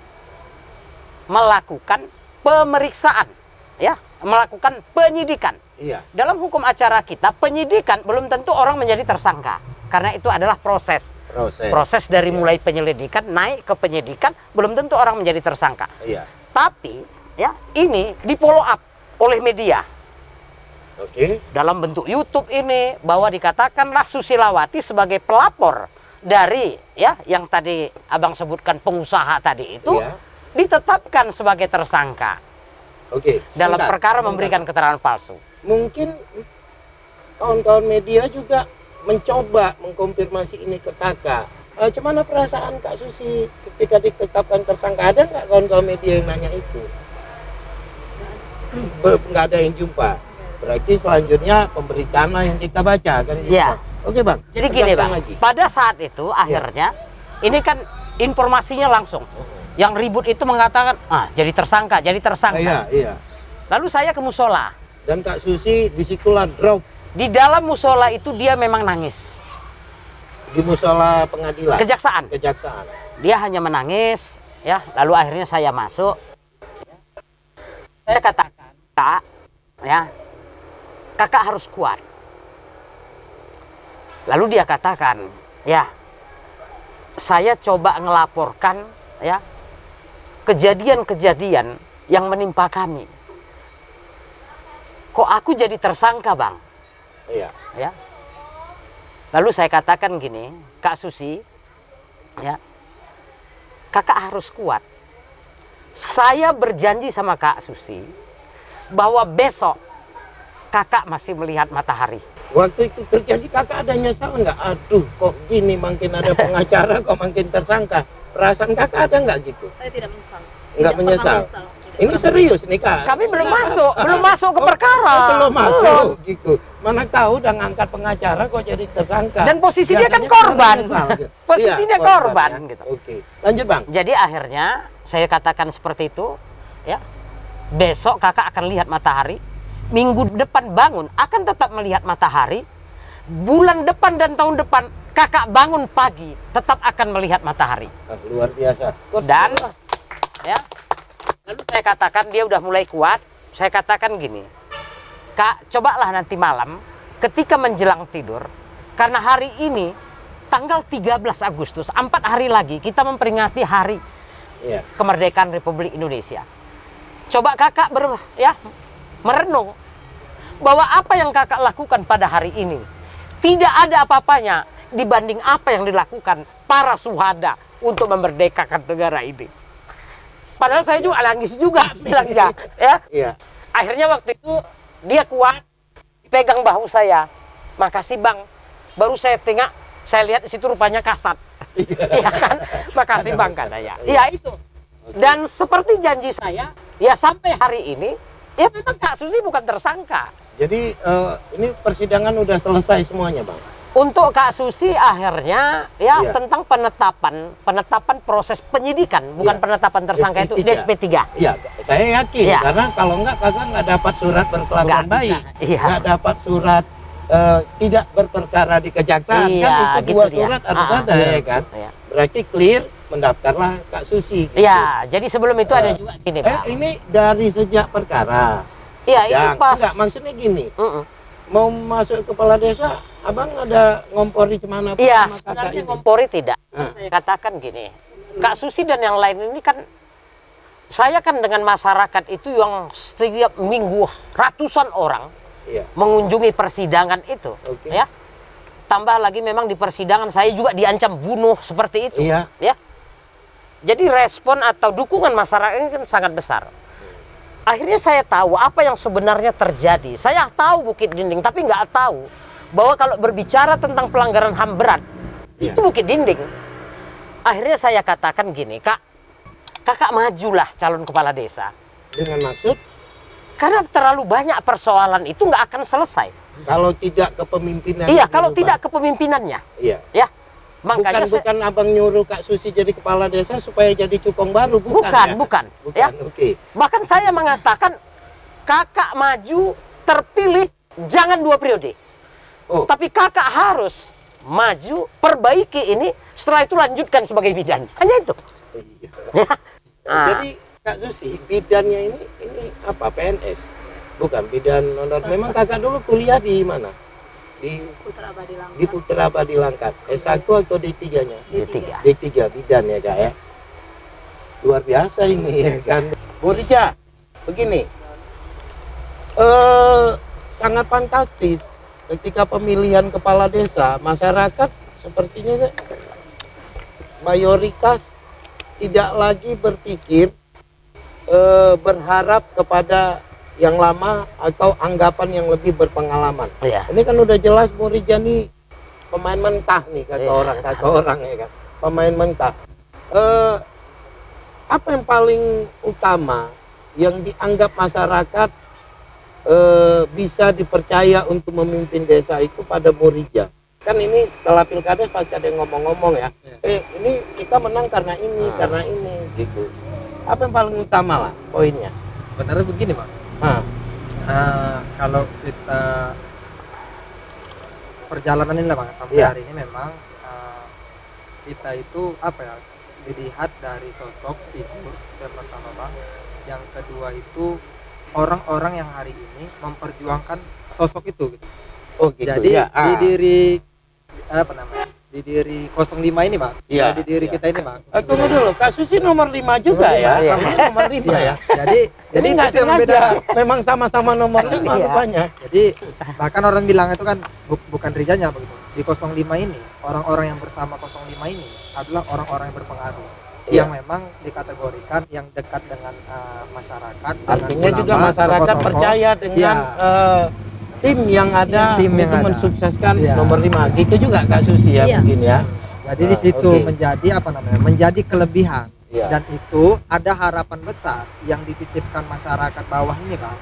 melakukan pemeriksaan, ya, melakukan penyidikan. Iya. Dalam hukum acara kita, penyidikan belum tentu orang menjadi tersangka karena itu adalah proses dari mulai penyelidikan naik ke penyidikan, belum tentu orang menjadi tersangka. Iya. Tapi ya ini di follow up oleh media. Oke. Dalam bentuk YouTube ini bahwa dikatakanlah Susilawati sebagai pelapor dari ya yang tadi Abang sebutkan pengusaha tadi itu Iya. ditetapkan sebagai tersangka Oke. dalam sebentar, perkara sebentar. memberikan keterangan palsu. Mungkin kawan-kawan media juga mencoba mengkonfirmasi ini ke kakak. Gimana perasaan Kak Susi ketika ditetapkan tersangka? Ada nggak kawan-kawan media yang nanya itu? Nggak ada yang jumpa. Berarti selanjutnya pemberitaan lah yang kita baca kan? gitu, Iya. Bang? Oke Bang. Jadi gini tegaskan Bang, lagi. pada saat itu akhirnya ini kan informasinya langsung. Yang ribut itu mengatakan, jadi tersangka, jadi tersangka. Iya, iya. Lalu saya ke musola. Dan Kak Susi disitulah drop Di dalam musola itu dia memang nangis. di musola pengadilan. Kejaksaan. Kejaksaan. Dia hanya menangis, ya. Lalu akhirnya saya masuk. Saya katakan, Kak, ya, kakak harus kuat. Lalu dia katakan, ya, saya coba ngelaporkan, ya, kejadian-kejadian yang menimpa kami. Kok aku jadi tersangka, Bang? Iya. Ya. Lalu saya katakan gini, Kak Susi, ya, kakak harus kuat. Saya berjanji sama Kak Susi, bahwa besok kakak masih melihat matahari. Waktu itu terjadi kakak ada nyesal nggak? Aduh, kok gini makin ada pengacara, kok makin tersangka. Perasaan kakak ada nggak gitu? Saya tidak menyesal. Nggak Tidak menyesal? pernah menyesal. Tidak Ini pernah serius nih kak? Kami belum masuk ke perkara. Belum masuk gitu. Mana tahu udah ngangkat pengacara kok jadi tersangka. Dan posisi dia kan Biasanya korban. menyesal, gitu. Posisi Iya, dia korban, ya. gitu. Oke, lanjut bang. Jadi akhirnya saya katakan seperti itu, ya. Besok kakak akan lihat matahari. Minggu depan bangun akan tetap melihat matahari. Bulan depan dan tahun depan kakak bangun pagi tetap akan melihat matahari. Luar biasa. Dan ya, lalu saya katakan dia udah mulai kuat. Saya katakan gini, Kak, cobalah nanti malam ketika menjelang tidur, karena hari ini tanggal 13 Agustus, 4 hari lagi kita memperingati hari Iya. kemerdekaan Republik Indonesia. Coba kakak merenung bahwa apa yang kakak lakukan pada hari ini tidak ada apa-apanya dibanding apa yang dilakukan para suhada untuk memerdekakan negara ini. Padahal saya juga nangis juga bilangnya, ya. Iya. Akhirnya waktu itu dia kuat, pegang bahu saya. Makasih bang. Baru saya tengok, saya lihat di situ rupanya kasat. Iya kan? Makasih bang katanya. Iya itu. Dan seperti janji saya, ya sampai hari ini, ya memang Kak Susi bukan tersangka. Jadi ini persidangan udah selesai semuanya bang. Untuk Kak Susi akhirnya ya Iya. tentang penetapan proses penyidikan, bukan Iya. penetapan tersangka itu di SP3. Iya, saya yakin Iya. karena kalau enggak kakak nggak dapat surat berkelakuan Nggak baik, bisa. Iya. nggak dapat surat tidak berperkara di kejaksaan Iya, kan itu gitu dua dia. surat harus ada Iya. ya kan. Iya. Berarti clear mendaftarlah Kak Susi. Gitu. Iya, jadi sebelum itu ada juga gini Pak. Ini dari sejak perkara. Iya, itu Sidang. pas. Enggak, maksudnya gini. Mm-mm. Mau masuk kepala desa, abang ada ngompori kemana? Iya, sama kakak sebenarnya ini? ngompori tidak. Ah. Saya katakan gini, Kak Susi dan yang lain ini kan, saya kan dengan masyarakat itu yang setiap minggu ratusan orang Iya. mengunjungi persidangan itu, Oke. ya. Tambah lagi memang di persidangan saya juga diancam bunuh seperti itu, Iya. ya. Jadi respon atau dukungan masyarakat ini kan sangat besar. Akhirnya saya tahu apa yang sebenarnya terjadi. Saya tahu Bukit Dinding, tapi nggak tahu bahwa kalau berbicara tentang pelanggaran HAM berat, Iya. itu Bukit Dinding. Akhirnya saya katakan gini, kakak majulah calon kepala desa. Dengan maksud Karena terlalu banyak persoalan itu nggak akan selesai. kalau tidak kepemimpinan. Iya, kalau dirubah. tidak kepemimpinannya. Iya. Ya, makanya Bukan abang nyuruh Kak Susi jadi kepala desa supaya jadi cukong baru, bukan. bukan, ya? bukan, Bukan, ya. oke. Bahkan saya mengatakan kakak maju terpilih jangan 2 periode. Oh, Tapi kakak harus maju, perbaiki ini, setelah itu lanjutkan sebagai bidan. Hanya itu. iya. Ya. Ah. Jadi Kak Susi, bidannya ini apa, PNS? Bukan, bidan honor. Memang kakak dulu kuliah di mana? Di Putra Abadi Langkat. di Putra Abadi Langkat. S1 atau D3-nya? D3. D3 bidan ya kak ya. Luar biasa ini ya kan. Bu Rija, begini. Sangat fantastis ketika pemilihan kepala desa, masyarakat sepertinya mayoritas tidak lagi berpikir berharap kepada yang lama atau anggapan yang lebih berpengalaman. Iya. Ini kan udah jelas Bu Rija nih pemain mentah nih kata Iya. orang ya kan. Pemain mentah. Apa yang paling utama yang dianggap masyarakat bisa dipercaya untuk memimpin desa itu pada Bu Rija? Kan ini setelah pilkada pasti ada yang ngomong-ngomong ya. Ini kita menang karena ini gitu. Apa yang paling utama lah poinnya? Sebenarnya begini Pak. Kalau kita perjalanan ini lah Bang sampai Iya. hari ini memang kita itu apa ya, dilihat dari sosok figur yang pertama Bang, yang kedua itu orang-orang yang hari ini memperjuangkan sosok itu gitu. Oh gitu. Jadi ya. di diri apa namanya, di diri 05 ini Bang, Iya, di diri iya. kita ini Bang. Tunggu dulu, Kak Susi nomor 5 juga Nomor ya. lima, iya. Ini nomor 5 ya. Jadi Jadi nggak itu yang sengaja, membedakan. memang sama-sama nomor 5 Iya. rupanya. Jadi bahkan orang bilang itu kan bukan Rijanya begitu. Di 05 ini, orang-orang yang bersama 05 ini adalah orang-orang yang berpengaruh. Iya. yang memang dikategorikan yang dekat dengan masyarakat. Artinya dengan juga ulama, masyarakat tokoh-tokoh. percaya dengan tim yang ada Tim yang untuk ada. mensukseskan Iya. nomor 5. Gitu juga Kak Susi ya Iya. mungkin ya. Jadi di situ Oke. menjadi menjadi kelebihan. Iya. Dan itu ada harapan besar yang dititipkan masyarakat bawah ini Bang,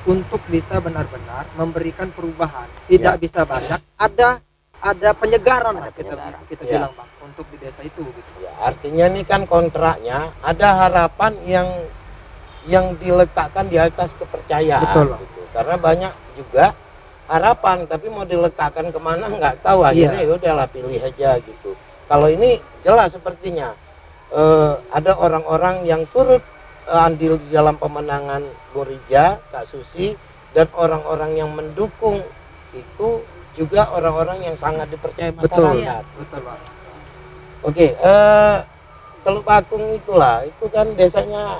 untuk bisa benar-benar memberikan perubahan. Tidak Ya. bisa banyak, ada penyegaran lah kita penyegaran. Ya. bilang Bang untuk di desa itu gitu. Ya, artinya ini kan kontraknya ada harapan yang diletakkan di atas kepercayaan. Betul, Bang. Gitu. Karena banyak juga harapan tapi mau diletakkan kemana nggak tahu, akhirnya ya udahlah pilih aja gitu. Kalau ini jelas sepertinya ada orang-orang yang turut andil di dalam pemenangan Murija, Kak Susi, dan orang-orang yang mendukung itu juga orang-orang yang sangat dipercaya Betul, masyarakat. betul Bang. Oke, Teluk Bakung itulah, itu kan desanya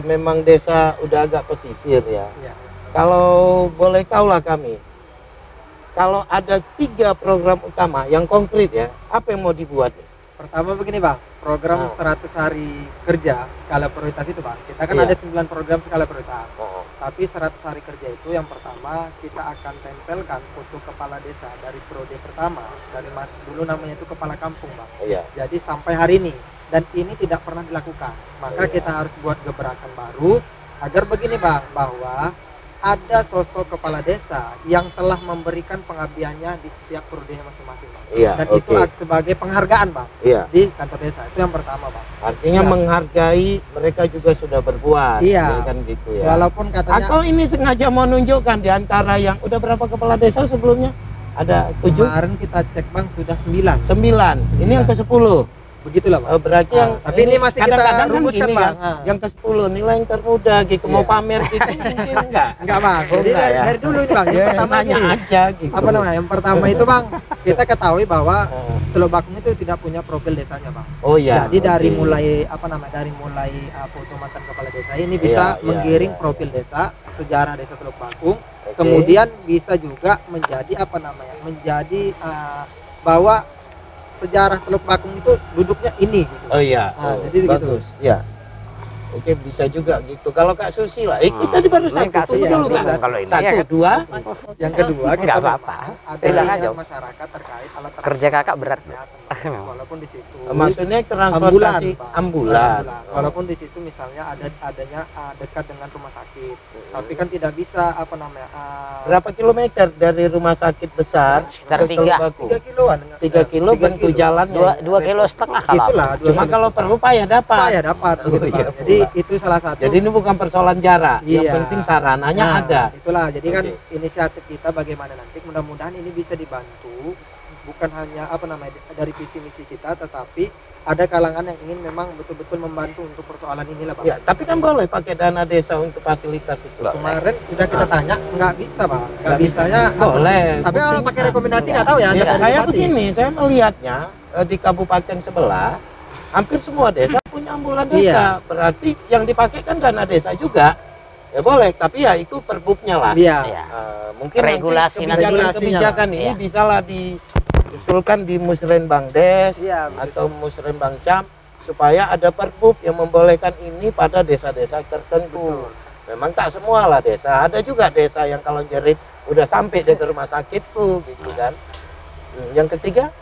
memang desa udah agak pesisir ya. Iya. Kalau boleh tahu lah kami, kalau ada 3 program utama yang konkret ya, apa yang mau dibuat? Pertama begini Bang, program 100 hari kerja skala prioritas itu Bang. Kita kan Iya. ada 9 program skala prioritas. Oh, Tapi 100 hari kerja itu yang pertama kita akan tempelkan foto kepala desa dari periode pertama, dulu namanya itu kepala kampung Bang. iya. Jadi sampai hari ini, dan ini tidak pernah dilakukan. Maka Iya. kita harus buat gebrakan baru agar begini Bang, bahwa ada sosok kepala desa yang telah memberikan pengabdiannya di setiap periodenya masing-masing Bang. Iya, Dan itu oke. sebagai penghargaan Bang Iya. di kantor desa. Itu yang pertama Bang. Artinya Iya. menghargai mereka juga sudah berbuat, Iya. ya kan gitu ya. Walaupun katanya Atau ini sengaja mau nunjukkan di antara yang udah berapa kepala desa sebelumnya? Ada 7, kemarin kita cek Bang sudah 9. 9. Ini yang ke-10. Begitulah Bang. Berarti Ah, yang tapi ini masih kita kadang-kadang kan rumuskan, gini Bang. kan, Ah. yang ke-10 nilai yang termuda gitu, mau Iya. pamer gitu mungkin enggak. Enggak Bang. Oh, Jadi enggak dari, ya? dari dulu ini Bang. Yang Ya, pertama nanya gini. aja gitu. Apa namanya? Yang pertama itu Bang, kita ketahui bahwa Oh. Teluk Bakung itu tidak punya profil desanya Bang. Oh iya. Jadi dari oke. mulai dari mulai foto mantan kepala desa ini bisa Iya, menggiring iya. profil desa, sejarah desa Teluk Bakung. Oke. Kemudian bisa juga menjadi menjadi bahwa sejarah Teluk Bakung itu duduknya ini gitu. Oh iya. Ah, Oh, jadi gitu. bagus. Ya. Oke, bisa juga gitu. Kalau Kak Susi lah, kita tadi baru Ini satu. Kak Tunggu Susi dulu yang Kak. kalau ini 1, ya kan. 2. Yang kedua kita Nggak apa-apa. ada Bilang yang aja. masyarakat terkait alat Kerja kakak berat. kesehatan. Walaupun di situ Maksudnya ambulan, transportasi Pak. ambulan. Walaupun di situ misalnya adanya dekat dengan rumah sakit, tapi kan tidak bisa Berapa kilometer dari rumah sakit besar Sekitar ke Teluk 3. Bakung? 3 kiloan. 3 kilo bentuk jalannya. 2,5 kilo kalau Itulah, apa. 2 Cuma kilo. kalau perlu payah dapat. ya dapat begitu, Oh, iya, Pak. Jadi pula. itu salah satu. Jadi ini bukan persoalan jarak, yang Iya. penting sarananya Nah, ada. Itulah. Jadi kan Oke. inisiatif kita bagaimana nanti mudah-mudahan ini bisa dibantu bukan hanya dari visi misi kita, tetapi ada kalangan yang ingin memang betul-betul membantu untuk persoalan inilah Bang. Ya, tapi kan boleh pakai dana desa untuk fasilitas itu. Kemarin udah kita tanya nggak bisa Bang, nggak bisanya Boleh. Tapi kalau buktinya. pakai rekomendasi nggak tahu ya. Ya, dari saya bupati. begini, saya melihatnya di kabupaten sebelah hampir semua desa punya ambulan desa. Berarti yang dipakai kan dana desa juga. Ya boleh, tapi ya itu perbubnya lah. Iya. Iya. Mungkin Regulasi nanti kebijakan nanti. ini Iya. bisa lah diusulkan di Musrenbang Des Iya, begitu. atau Musrenbang Cam supaya ada perbub yang membolehkan ini pada desa-desa tertentu. Memang tak semua lah desa, ada juga desa yang kalau jerit udah sampai dia ke rumah sakit tuh gitu kan. Yang ketiga,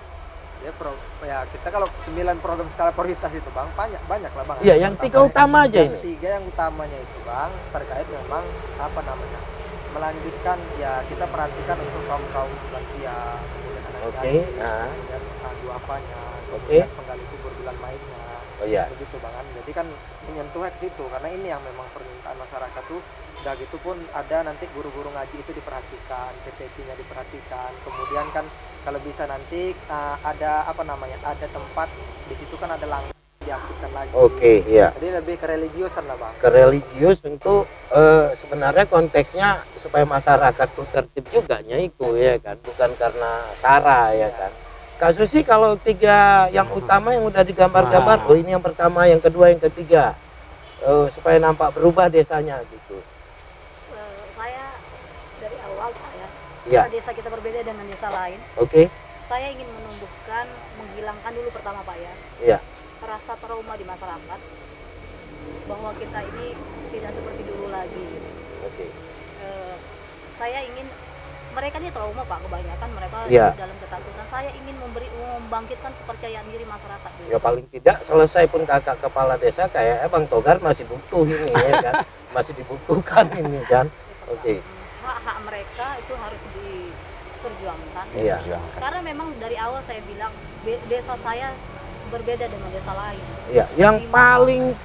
Ya kita kalau 9 program skala prioritas itu Bang, banyak lah Bang. iya yang 3 utama aja Yang ini. 3 yang utamanya itu Bang terkait memang melanjutkan ya kita perhatikan untuk kaum lansia, kemudian anak Oke, yatim, nah. kemudian duapanya, Oke. kemudian penggali kubur bulan mainnya. Oh iya. Begitu Bang kan. Jadi kan menyentuh ke situ karena ini yang memang permintaan masyarakat tuh. Udah gitu pun ada nanti guru-guru ngaji itu diperhatikan, PPT-nya diperhatikan. Kemudian kan kalau bisa nanti ada ada tempat di situ kan ada langit diaktifkan lagi. Oke, iya. Jadi lebih ke religiusan lah Bang. Ke religius tentu sebenarnya konteksnya supaya masyarakat tuh tertib juga itu ya kan, bukan karena sara ya kan. Kak Susi, kalau 3 yang utama yang udah digambar-gambar, oh ini yang pertama, yang kedua, yang ketiga, supaya nampak berubah desanya gitu. Saya dari awal Pak ya, Iya. karena desa kita berbeda dengan desa lain. Oke, Saya ingin menumbuhkan, menghilangkan dulu pertama Pak ya, iya, rasa trauma di masyarakat bahwa kita ini tidak seperti dulu lagi. Oke. Saya ingin, mereka ini trauma Pak, kebanyakan mereka Iya. dalam ketakutan. Saya ingin membangkitkan kepercayaan diri masyarakat dulu. Ya paling tidak selesai pun kakak kepala desa kayak Bang Togar masih butuh ini ya kan, masih dibutuhkan ini kan. Oke. Hak-hak mereka itu harus diperjuangkan. Iya. Karena memang dari awal saya bilang desa saya berbeda dengan desa lain. Ya, yang paling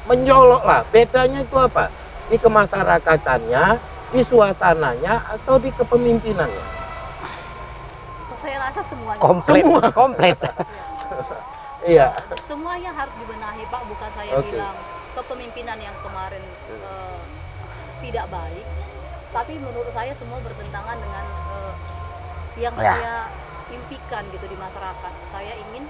mencolok lah bedanya itu apa? Di kemasyarakatannya, di suasananya, atau di kepemimpinannya? Saya rasa semuanya. Komplit. Iya. Semuanya harus dibenahi Pak, bukan saya Oke. bilang kepemimpinan yang kemarin tidak baik, tapi menurut saya semua bertentangan dengan yang Ya. saya impikan gitu di masyarakat. Saya ingin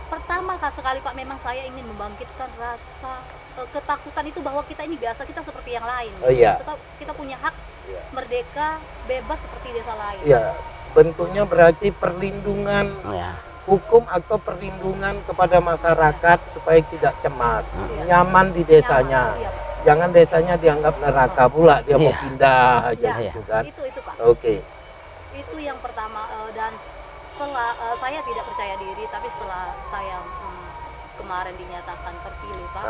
pertama sekali Pak, memang saya ingin membangkitkan rasa ketakutan itu bahwa kita ini biasa, kita seperti yang lain. Oh, iya. Kita punya hak Iya. merdeka, bebas seperti desa lain. Ya, bentuknya berarti perlindungan Ya. hukum atau perlindungan kepada masyarakat supaya tidak cemas, Iya. nyaman di desanya. Nyaman, iya, Pak. Jangan desanya dianggap neraka pula, dia mau Iya. pindah aja Ya, gitu kan. itu Pak. Oke. Itu yang pertama, dan setelah saya tidak percaya diri, tapi setelah saya kemarin dinyatakan terpilih Pak,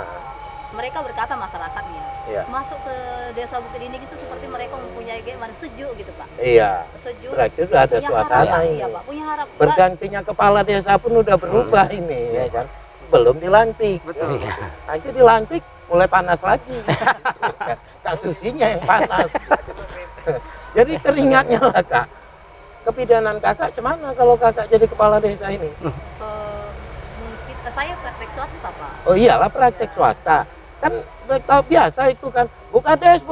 mereka berkata masyarakatnya Iya. masuk ke desa Bukit Dinding itu seperti mereka mempunyai gimana, sejuk gitu Pak, Iya. sejuk. Berarti udah ada Punya suasana harapan, ini. iya, Pak, punya harapan. Bergantinya kepala desa pun udah berubah ini ya kan. Belum dilantik. Betul. Ya. Nanti dilantik mulai panas lagi. Kasusnya yang panas. Jadi teringatnya lah Kak. Kepidanan kakak cemana kalau kakak jadi kepala desa ini? Mungkin saya praktek swasta Pak. Oh iyalah praktek swasta. Kan biasa itu kan. Bukades.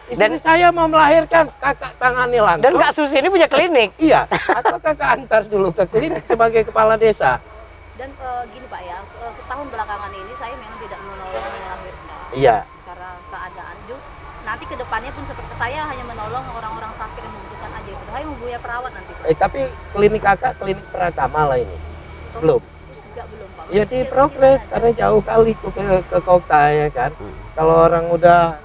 Istri saya mau melahirkan, kakak tangani langsung. Dan Kak Susi ini punya klinik. Iya, atau kakak antar dulu ke klinik sebagai kepala desa. Dan gini Pak ya, setahun belakangan ini saya memang tidak menolong melahirkan. Iya. Karena keadaan nanti kedepannya pun seperti saya hanya menolong orang-orang sakit yang membutuhkan aja itu. Saya mempunyai perawat nanti Pak. Tapi klinik kakak klinik Pratama lah ini. Belum. Enggak, belum Pak. Ya di progres karena jauh kali tuh ke kota ya kan. Kalau orang udah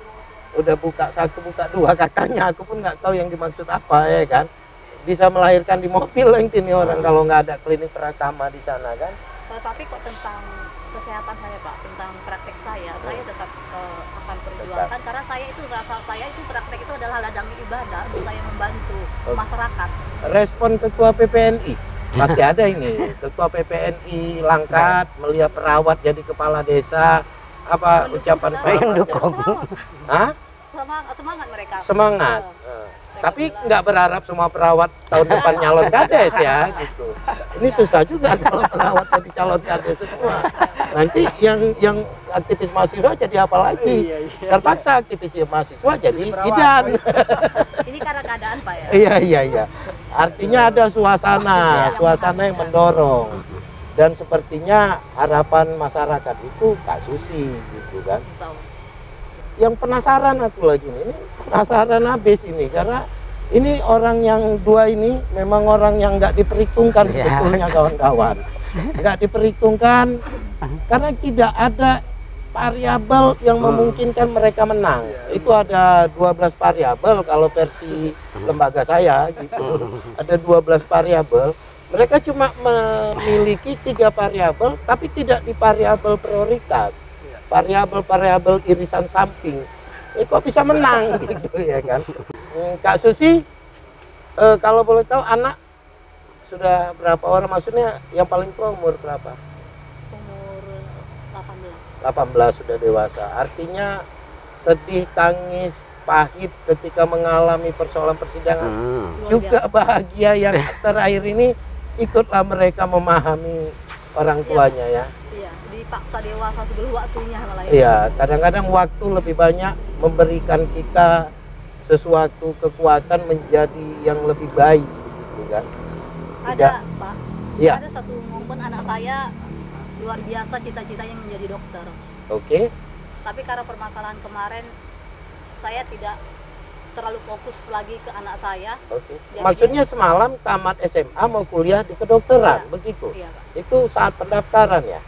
buka satu buka dua kakaknya, aku pun nggak tahu yang dimaksud apa ya kan. Bisa melahirkan di mobil nanti nih orang kalau nggak ada klinik Pratama di sana kan. Tapi kok tentang kesehatan saya Pak, tentang praktek saya tetap akan perjuangkan karena saya itu rasa saya itu praktek itu adalah ladang ibadah untuk saya membantu masyarakat. Respon ketua PPNI pasti ada ini. Ketua PPNI Langkat melihat perawat jadi kepala desa, apa ucapan Saya selamat? mendukung. Hah? Semangat mereka. Semangat. Tapi nggak berharap semua perawat tahun depan nyalon kades ya gitu. Ini susah juga kalau perawat jadi calon kades semua. Nanti yang aktivis mahasiswa jadi apa lagi? Terpaksa aktivis mahasiswa jadi bidan. Ini karena keadaan Pak ya. Iya. Artinya ada suasana yang mendorong. Dan sepertinya harapan masyarakat itu Kak Susi gitu kan. Yang penasaran aku lagi ini penasaran habis ini karena ini orang yang dua ini memang orang yang nggak diperhitungkan sebetulnya kawan-kawan, nggak diperhitungkan karena tidak ada variabel yang memungkinkan mereka menang. Itu ada 12 variabel kalau versi lembaga saya gitu, ada 12 variabel. Mereka cuma memiliki 3 variabel tapi tidak di variabel prioritas. Variabel irisan samping, kok bisa menang gitu ya kan. Kak Susi, kalau boleh tahu anak sudah berapa orang, maksudnya yang paling tua umur berapa? Umur 18 sudah dewasa, artinya sedih, tangis, pahit ketika mengalami persoalan persidangan, juga bahagia yang terakhir ini ikutlah mereka memahami orang tuanya ya. Iya, dipaksa dewasa sebelum waktunya malah. Iya, kadang-kadang waktu lebih banyak memberikan kita sesuatu kekuatan menjadi yang lebih baik gitu kan. Ada Pak, Iya. ada satu momen anak saya luar biasa cita-citanya menjadi dokter. Oke. Tapi karena permasalahan kemarin saya tidak terlalu fokus lagi ke anak saya. Oke. Jadi Maksudnya semalam tamat SMA mau kuliah di kedokteran, Iya. begitu? Iya, Pak. Itu saat pendaftaran ya?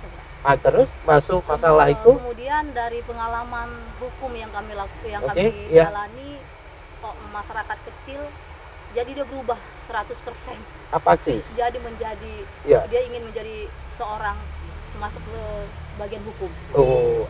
Ah, terus masuk masalah itu? Kemudian dari pengalaman hukum yang kami Oke, kami iya. jalani, kok masyarakat kecil jadi dia berubah 100%. Apatis? Jadi menjadi Iya. dia ingin menjadi seorang masuk ke bagian hukum. Oh,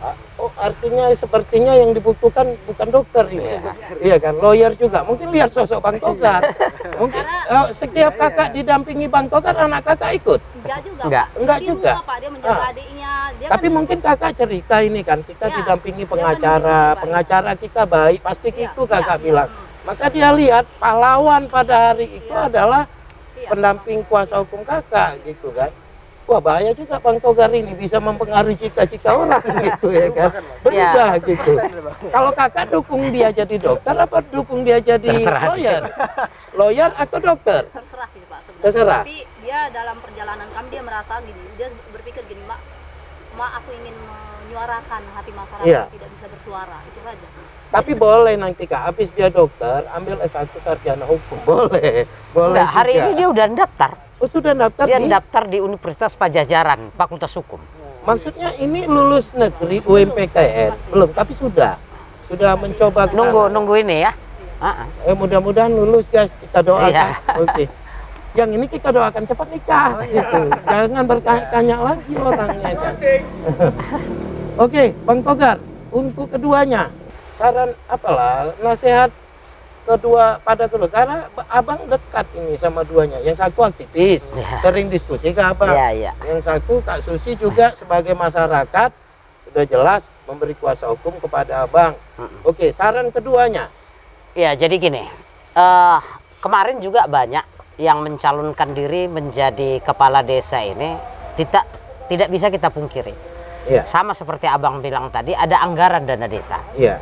artinya sepertinya yang dibutuhkan bukan dokter ini. Iya kan, lawyer juga. Mungkin lihat sosok Bang Togar. Mungkin setiap kakak didampingi Bang Togar, anak kakak ikut. Enggak juga. Enggak. Pak. Enggak Di juga. rumah, Pak, dia menjaga Ah. adiknya. Dia Tapi kan mungkin kakak cerita ini kan, kita Ya, didampingi dia kan pengacara, begitu, Pak. pengacara kita baik, pasti Iya, gitu kakak iya. bilang. Maka dia lihat pahlawan pada hari itu Iya. adalah iya. pendamping kuasa hukum kakak gitu kan. Wah, bahaya juga Bang Togar ini bisa mempengaruhi cita-cita orang gitu ya kan. Berubah gitu. Kalau kakak dukung dia jadi dokter apa dukung dia jadi Terserah lawyer? Lawyer atau dokter? Terserah sih Pak sebenarnya. Terserah. Tapi dia dalam perjalanan kami dia merasa gini, dia berpikir gini, Mak aku ingin menyuarakan hati masyarakat Iya. yang tidak bisa bersuara, itu saja. Tapi boleh nanti Kak, habis dia dokter, ambil S1 sarjana hukum. Boleh. Boleh Enggak, hari juga. ini dia udah daftar. Oh, sudah daftar Dia di? daftar di Universitas Pajajaran, Fakultas Hukum. Maksudnya ini lulus negeri UMPTN? Belum, tapi sudah mencoba ke sana. Nunggu ini ya. Mudah-mudahan lulus guys, kita doakan. Iya. Oke. Yang ini kita doakan cepat nikah gitu. Jangan bertanya lagi orangnya. Oke, Bang Togar, untuk keduanya saran apalah nasihat pada kedua, karena abang dekat ini sama duanya. Yang satu aktivis, Iya. sering diskusi ke abang. Iya, iya. Yang satu Kak Susi juga sebagai masyarakat sudah jelas memberi kuasa hukum kepada abang. Oke, saran keduanya. Ya, jadi gini. Kemarin juga banyak yang mencalonkan diri menjadi kepala desa ini tidak bisa kita pungkiri. Iya. Sama seperti abang bilang tadi, ada anggaran dana desa. Iya.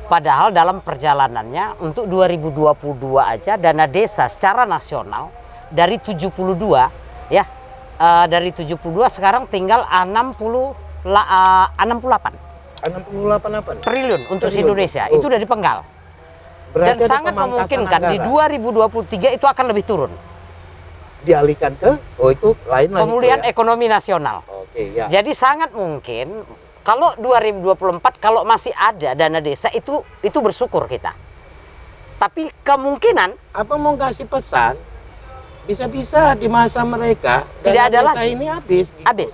Padahal dalam perjalanannya untuk 2022 aja dana desa secara nasional dari 72 ya, dari 72 sekarang tinggal 68 apa nih? triliun untuk Triliun. Indonesia. Oh. Itu udah dipenggal. Dan Berarti ada sangat pemangkasan memungkinkan di anggaran. 2023 itu akan lebih turun. Dialihkan ke itu lain lagi. Pemulihan ekonomi nasional. Oke, ya. Jadi sangat mungkin kalau 2024 kalau masih ada dana desa itu bersyukur kita. Tapi kemungkinan Apa mau kasih pesan? Bisa-bisa di masa mereka Tidak dana ada desa lagi. ini habis. Gitu. habis.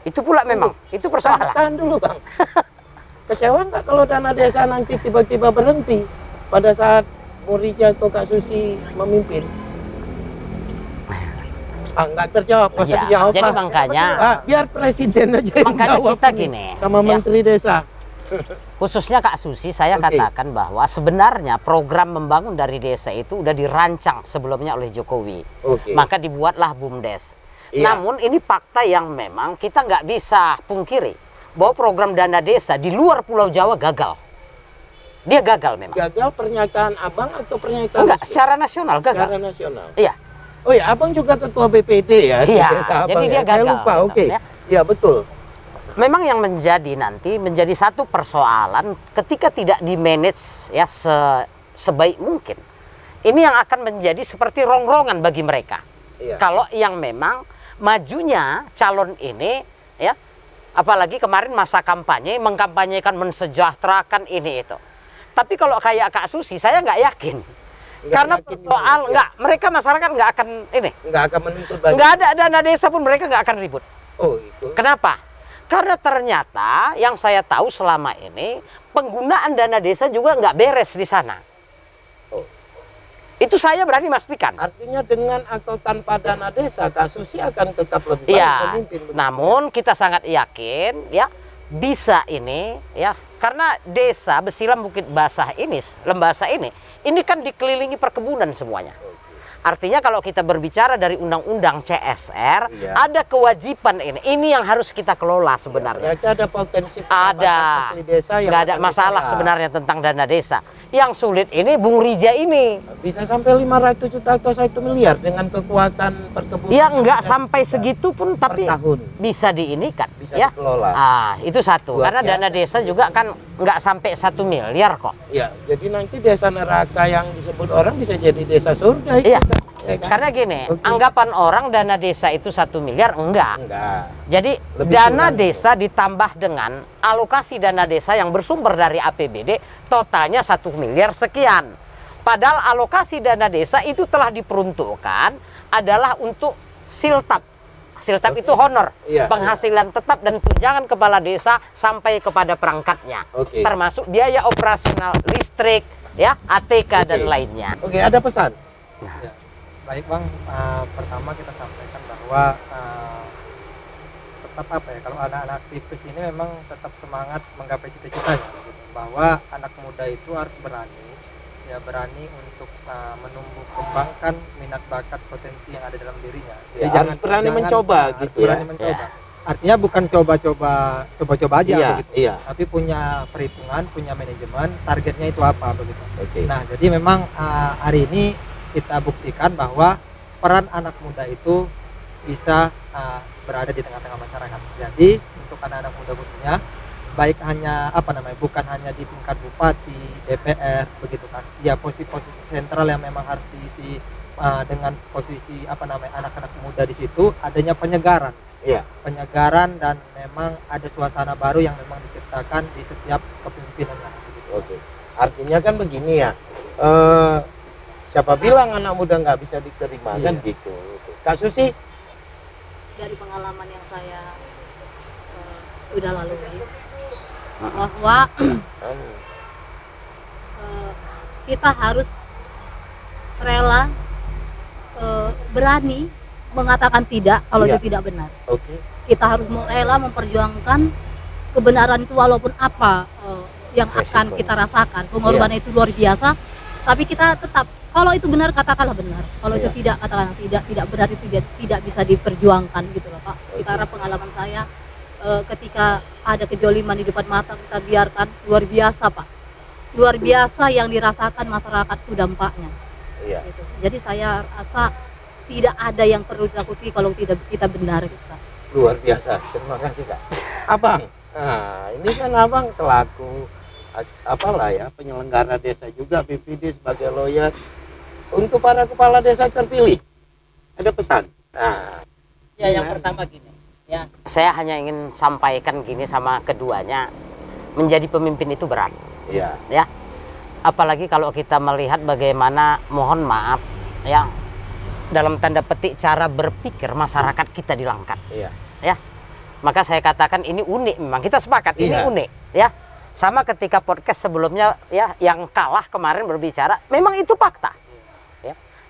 Itu pula memang itu persoalan. Tahan dulu, Bang. Kecewa nggak kalau dana desa nanti tiba-tiba berhenti pada saat Murija atau Kak Susi memimpin? Nggak terjawab, nggak usah Ya, dijawab jadi lah. makanya Biar presiden aja yang Makanya jawab kita ini, gini, sama ya. menteri desa. khususnya Kak Susi saya Oke. katakan bahwa sebenarnya program membangun dari desa itu udah dirancang sebelumnya oleh Jokowi. Oke. Maka dibuatlah BUMDes. Iya. Namun ini fakta yang memang kita nggak bisa pungkiri bahwa program dana desa di luar Pulau Jawa gagal. Dia gagal memang. Gagal pernyataan abang atau pernyataan Enggak, resmi? secara nasional gagal. Secara nasional. Iya. Oh ya, abang juga ketua BPD ya? di Iya, desa jadi abang dia ya? Saya gagal, lupa, gitu, oke. ya. Iya, betul. Memang yang menjadi satu persoalan ketika tidak di-manage ya sebaik mungkin. Ini yang akan menjadi seperti rongrongan bagi mereka. Iya. Kalau yang memang majunya calon ini ya, apalagi kemarin masa kampanye mengkampanyekan mensejahterakan ini itu. Tapi kalau kayak Kak Susi saya nggak yakin. Nggak Karena yakin soal juga, ya. nggak, mereka masyarakat nggak akan ini, Nggak akan menuntut banyak. nggak ada dana desa pun mereka nggak akan ribut. Oh, itu. Kenapa? Karena ternyata yang saya tahu selama ini penggunaan dana desa juga nggak beres di sana. Oh. Itu saya berani pastikan. Artinya dengan atau tanpa dana desa, Kak Susi akan tetap lebih baik Iya. memimpin. begitu. Namun kita sangat yakin ya bisa ini ya, karena desa Besilam Bukit Basah ini, Lembasa ini kan dikelilingi perkebunan semuanya. Artinya kalau kita berbicara dari undang-undang CSR, Iya. ada kewajiban ini yang harus kita kelola sebenarnya. Berarti ada potensi Ada, pendapatan asli desa yang nggak ada akan masalah diserap. sebenarnya tentang dana desa. Yang sulit ini Bung Rija ini, Bisa sampai 500 juta atau 1 miliar dengan kekuatan perkebunan. ya nggak yang sampai sekitar segitu pun, tapi tahun. bisa diinikan, Bisa ya. dikelola. Ah, itu satu. Luar Karena biasa dana desa juga kan nggak sampai 1 miliar kok. Ya, jadi nanti desa neraka yang disebut orang bisa jadi desa surga itu. Iya. kan? Ya kan? Karena gini, Oke. anggapan orang dana desa itu 1 miliar, enggak. Enggak. Jadi Lebih dana kurang. desa ditambah dengan alokasi dana desa yang bersumber dari APBD totalnya 1 miliar sekian. Padahal alokasi dana desa itu telah diperuntukkan adalah untuk siltap. Siltap itu honor, Iya, penghasilan tetap dan tunjangan kepala desa sampai kepada perangkatnya. Oke. Termasuk biaya operasional listrik, ya, ATK dan Oke. lainnya. Oke, ada pesan. Ya. Baik Bang, pertama kita sampaikan bahwa tetap apa ya, kalau anak-anak aktivis ini memang tetap semangat menggapai cita-citanya gitu. Bahwa anak muda itu harus berani untuk menumbuh kembangkan minat bakat potensi yang ada dalam dirinya. Ya, harus berani mencoba harus gitu ya. berani mencoba. Artinya bukan coba-coba aja Iya, begitu. iya. Tapi punya perhitungan, punya manajemen, targetnya itu apa begitu. Oke. Nah, jadi memang hari ini kita buktikan bahwa peran anak muda itu bisa berada di tengah-tengah masyarakat. Jadi untuk anak-anak muda khususnya, baik hanya bukan hanya di tingkat bupati, DPR begitu kan. Ya posisi-posisi sentral yang memang harus diisi dengan posisi anak-anak muda di situ, adanya penyegaran. Iya. Penyegaran dan memang ada suasana baru yang memang diciptakan di setiap kepemimpinannya begitu. Oke. Artinya kan begini ya. Siapa bilang anak muda nggak bisa diterima kan Iya. gitu. Oke. Kak Susi? Dari pengalaman yang saya sudah lalui bahwa kita harus rela berani mengatakan tidak kalau Iya. itu tidak benar. Oke. Kita harus rela memperjuangkan kebenaran itu walaupun apa yang akan Resikonya. kita rasakan. Pengorbanan itu luar biasa, tapi kita tetap kalau itu benar katakanlah benar. Kalau itu Iya. tidak katakanlah tidak benar, itu tidak bisa diperjuangkan gitu loh Pak. Oke. Karena pengalaman saya ketika ada kejoliman di depan mata kita biarkan, luar biasa Pak. Luar biasa yang dirasakan masyarakat itu dampaknya. Iya. Gitu. Jadi saya rasa tidak ada yang perlu ditakuti kalau tidak kita benar gitu Pak. Luar biasa. Terima kasih Kak. Abang. Nah, ini kan Abang selaku penyelenggara desa juga BPD sebagai lawyer untuk para kepala desa terpilih. Ada pesan. Nah, Ya, yang gimana? pertama gini, ya. Saya hanya ingin sampaikan gini sama keduanya, menjadi pemimpin itu berat, Iya. ya. Apalagi kalau kita melihat bagaimana, mohon maaf, ya, dalam tanda petik cara berpikir masyarakat kita dilangkat, Iya. ya. Maka saya katakan ini unik, memang kita sepakat ini Iya. unik, ya. Sama ketika podcast sebelumnya, ya, yang kalah kemarin berbicara, memang itu fakta.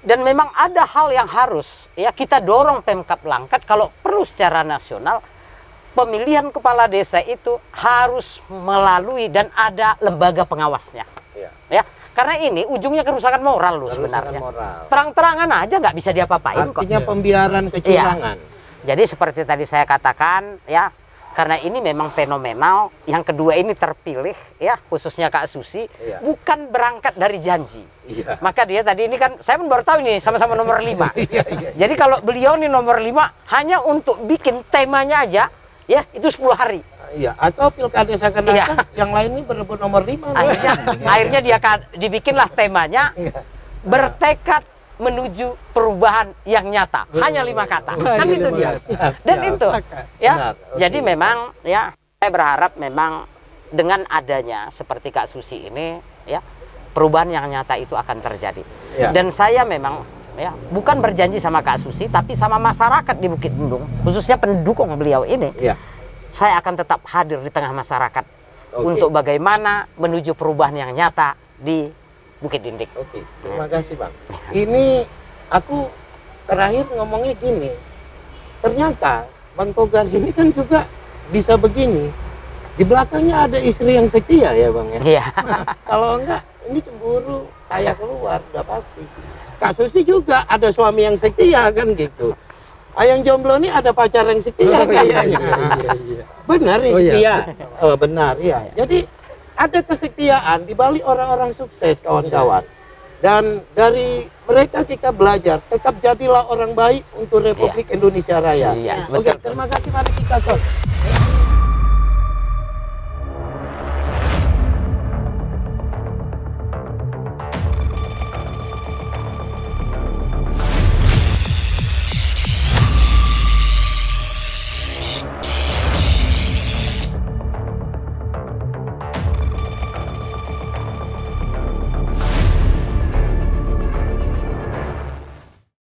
Dan memang ada hal yang harus ya kita dorong Pemkab Langkat kalau perlu secara nasional, pemilihan kepala desa itu harus melalui dan ada lembaga pengawasnya. Iya. Ya, karena ini ujungnya kerusakan moral loh Kerusakan sebenarnya. moral. Terang-terangan aja nggak bisa diapa-apain kok. Artinya pembiaran kecurangan. Jadi seperti tadi saya katakan ya, karena ini memang fenomenal. Yang kedua ini terpilih ya, khususnya Kak Susi, Iya. bukan berangkat dari janji. Iya. Maka dia tadi ini kan, saya pun baru tahu ini sama-sama nomor 5. Iya, iya. Jadi kalau beliau ini nomor 5 hanya untuk bikin temanya aja, ya itu 10 hari. Iya, atau pilkada seakan-akan Iya. yang lain ini berebut nomor 5. Akhirnya dia dibikinlah temanya Iya. bertekad menuju perubahan yang nyata. Hanya 5 kata. Kan itu dia. Dan itu ya. Benar, oke. Jadi memang ya saya berharap memang dengan adanya seperti Kak Susi ini ya, perubahan yang nyata itu akan terjadi. Ya. Dan saya memang ya bukan berjanji sama Kak Susi tapi sama masyarakat di Bukit Bendung, khususnya pendukung beliau ini. Iya. Saya akan tetap hadir di tengah masyarakat Oke. untuk bagaimana menuju perubahan yang nyata di Bukit Dindik. Oke, terima kasih Bang. Ini aku terakhir ngomongnya gini. Ternyata Bang Togar ini kan juga bisa begini. Di belakangnya ada istri yang setia ya Bang ya. Iya. Kalau enggak, ini cemburu kayak keluar udah pasti. Kak Susi juga ada suami yang setia kan gitu. Yang jomblo ini ada pacar yang setia kayaknya. Benar nih Oh, iya. setia. Oh, benar ya. Jadi ada kesetiaan di balik orang-orang sukses kawan-kawan. Dan dari mereka kita belajar, tetap jadilah orang baik untuk Republik Indonesia Raya. Iya, Oke, betul. terima kasih, mari kita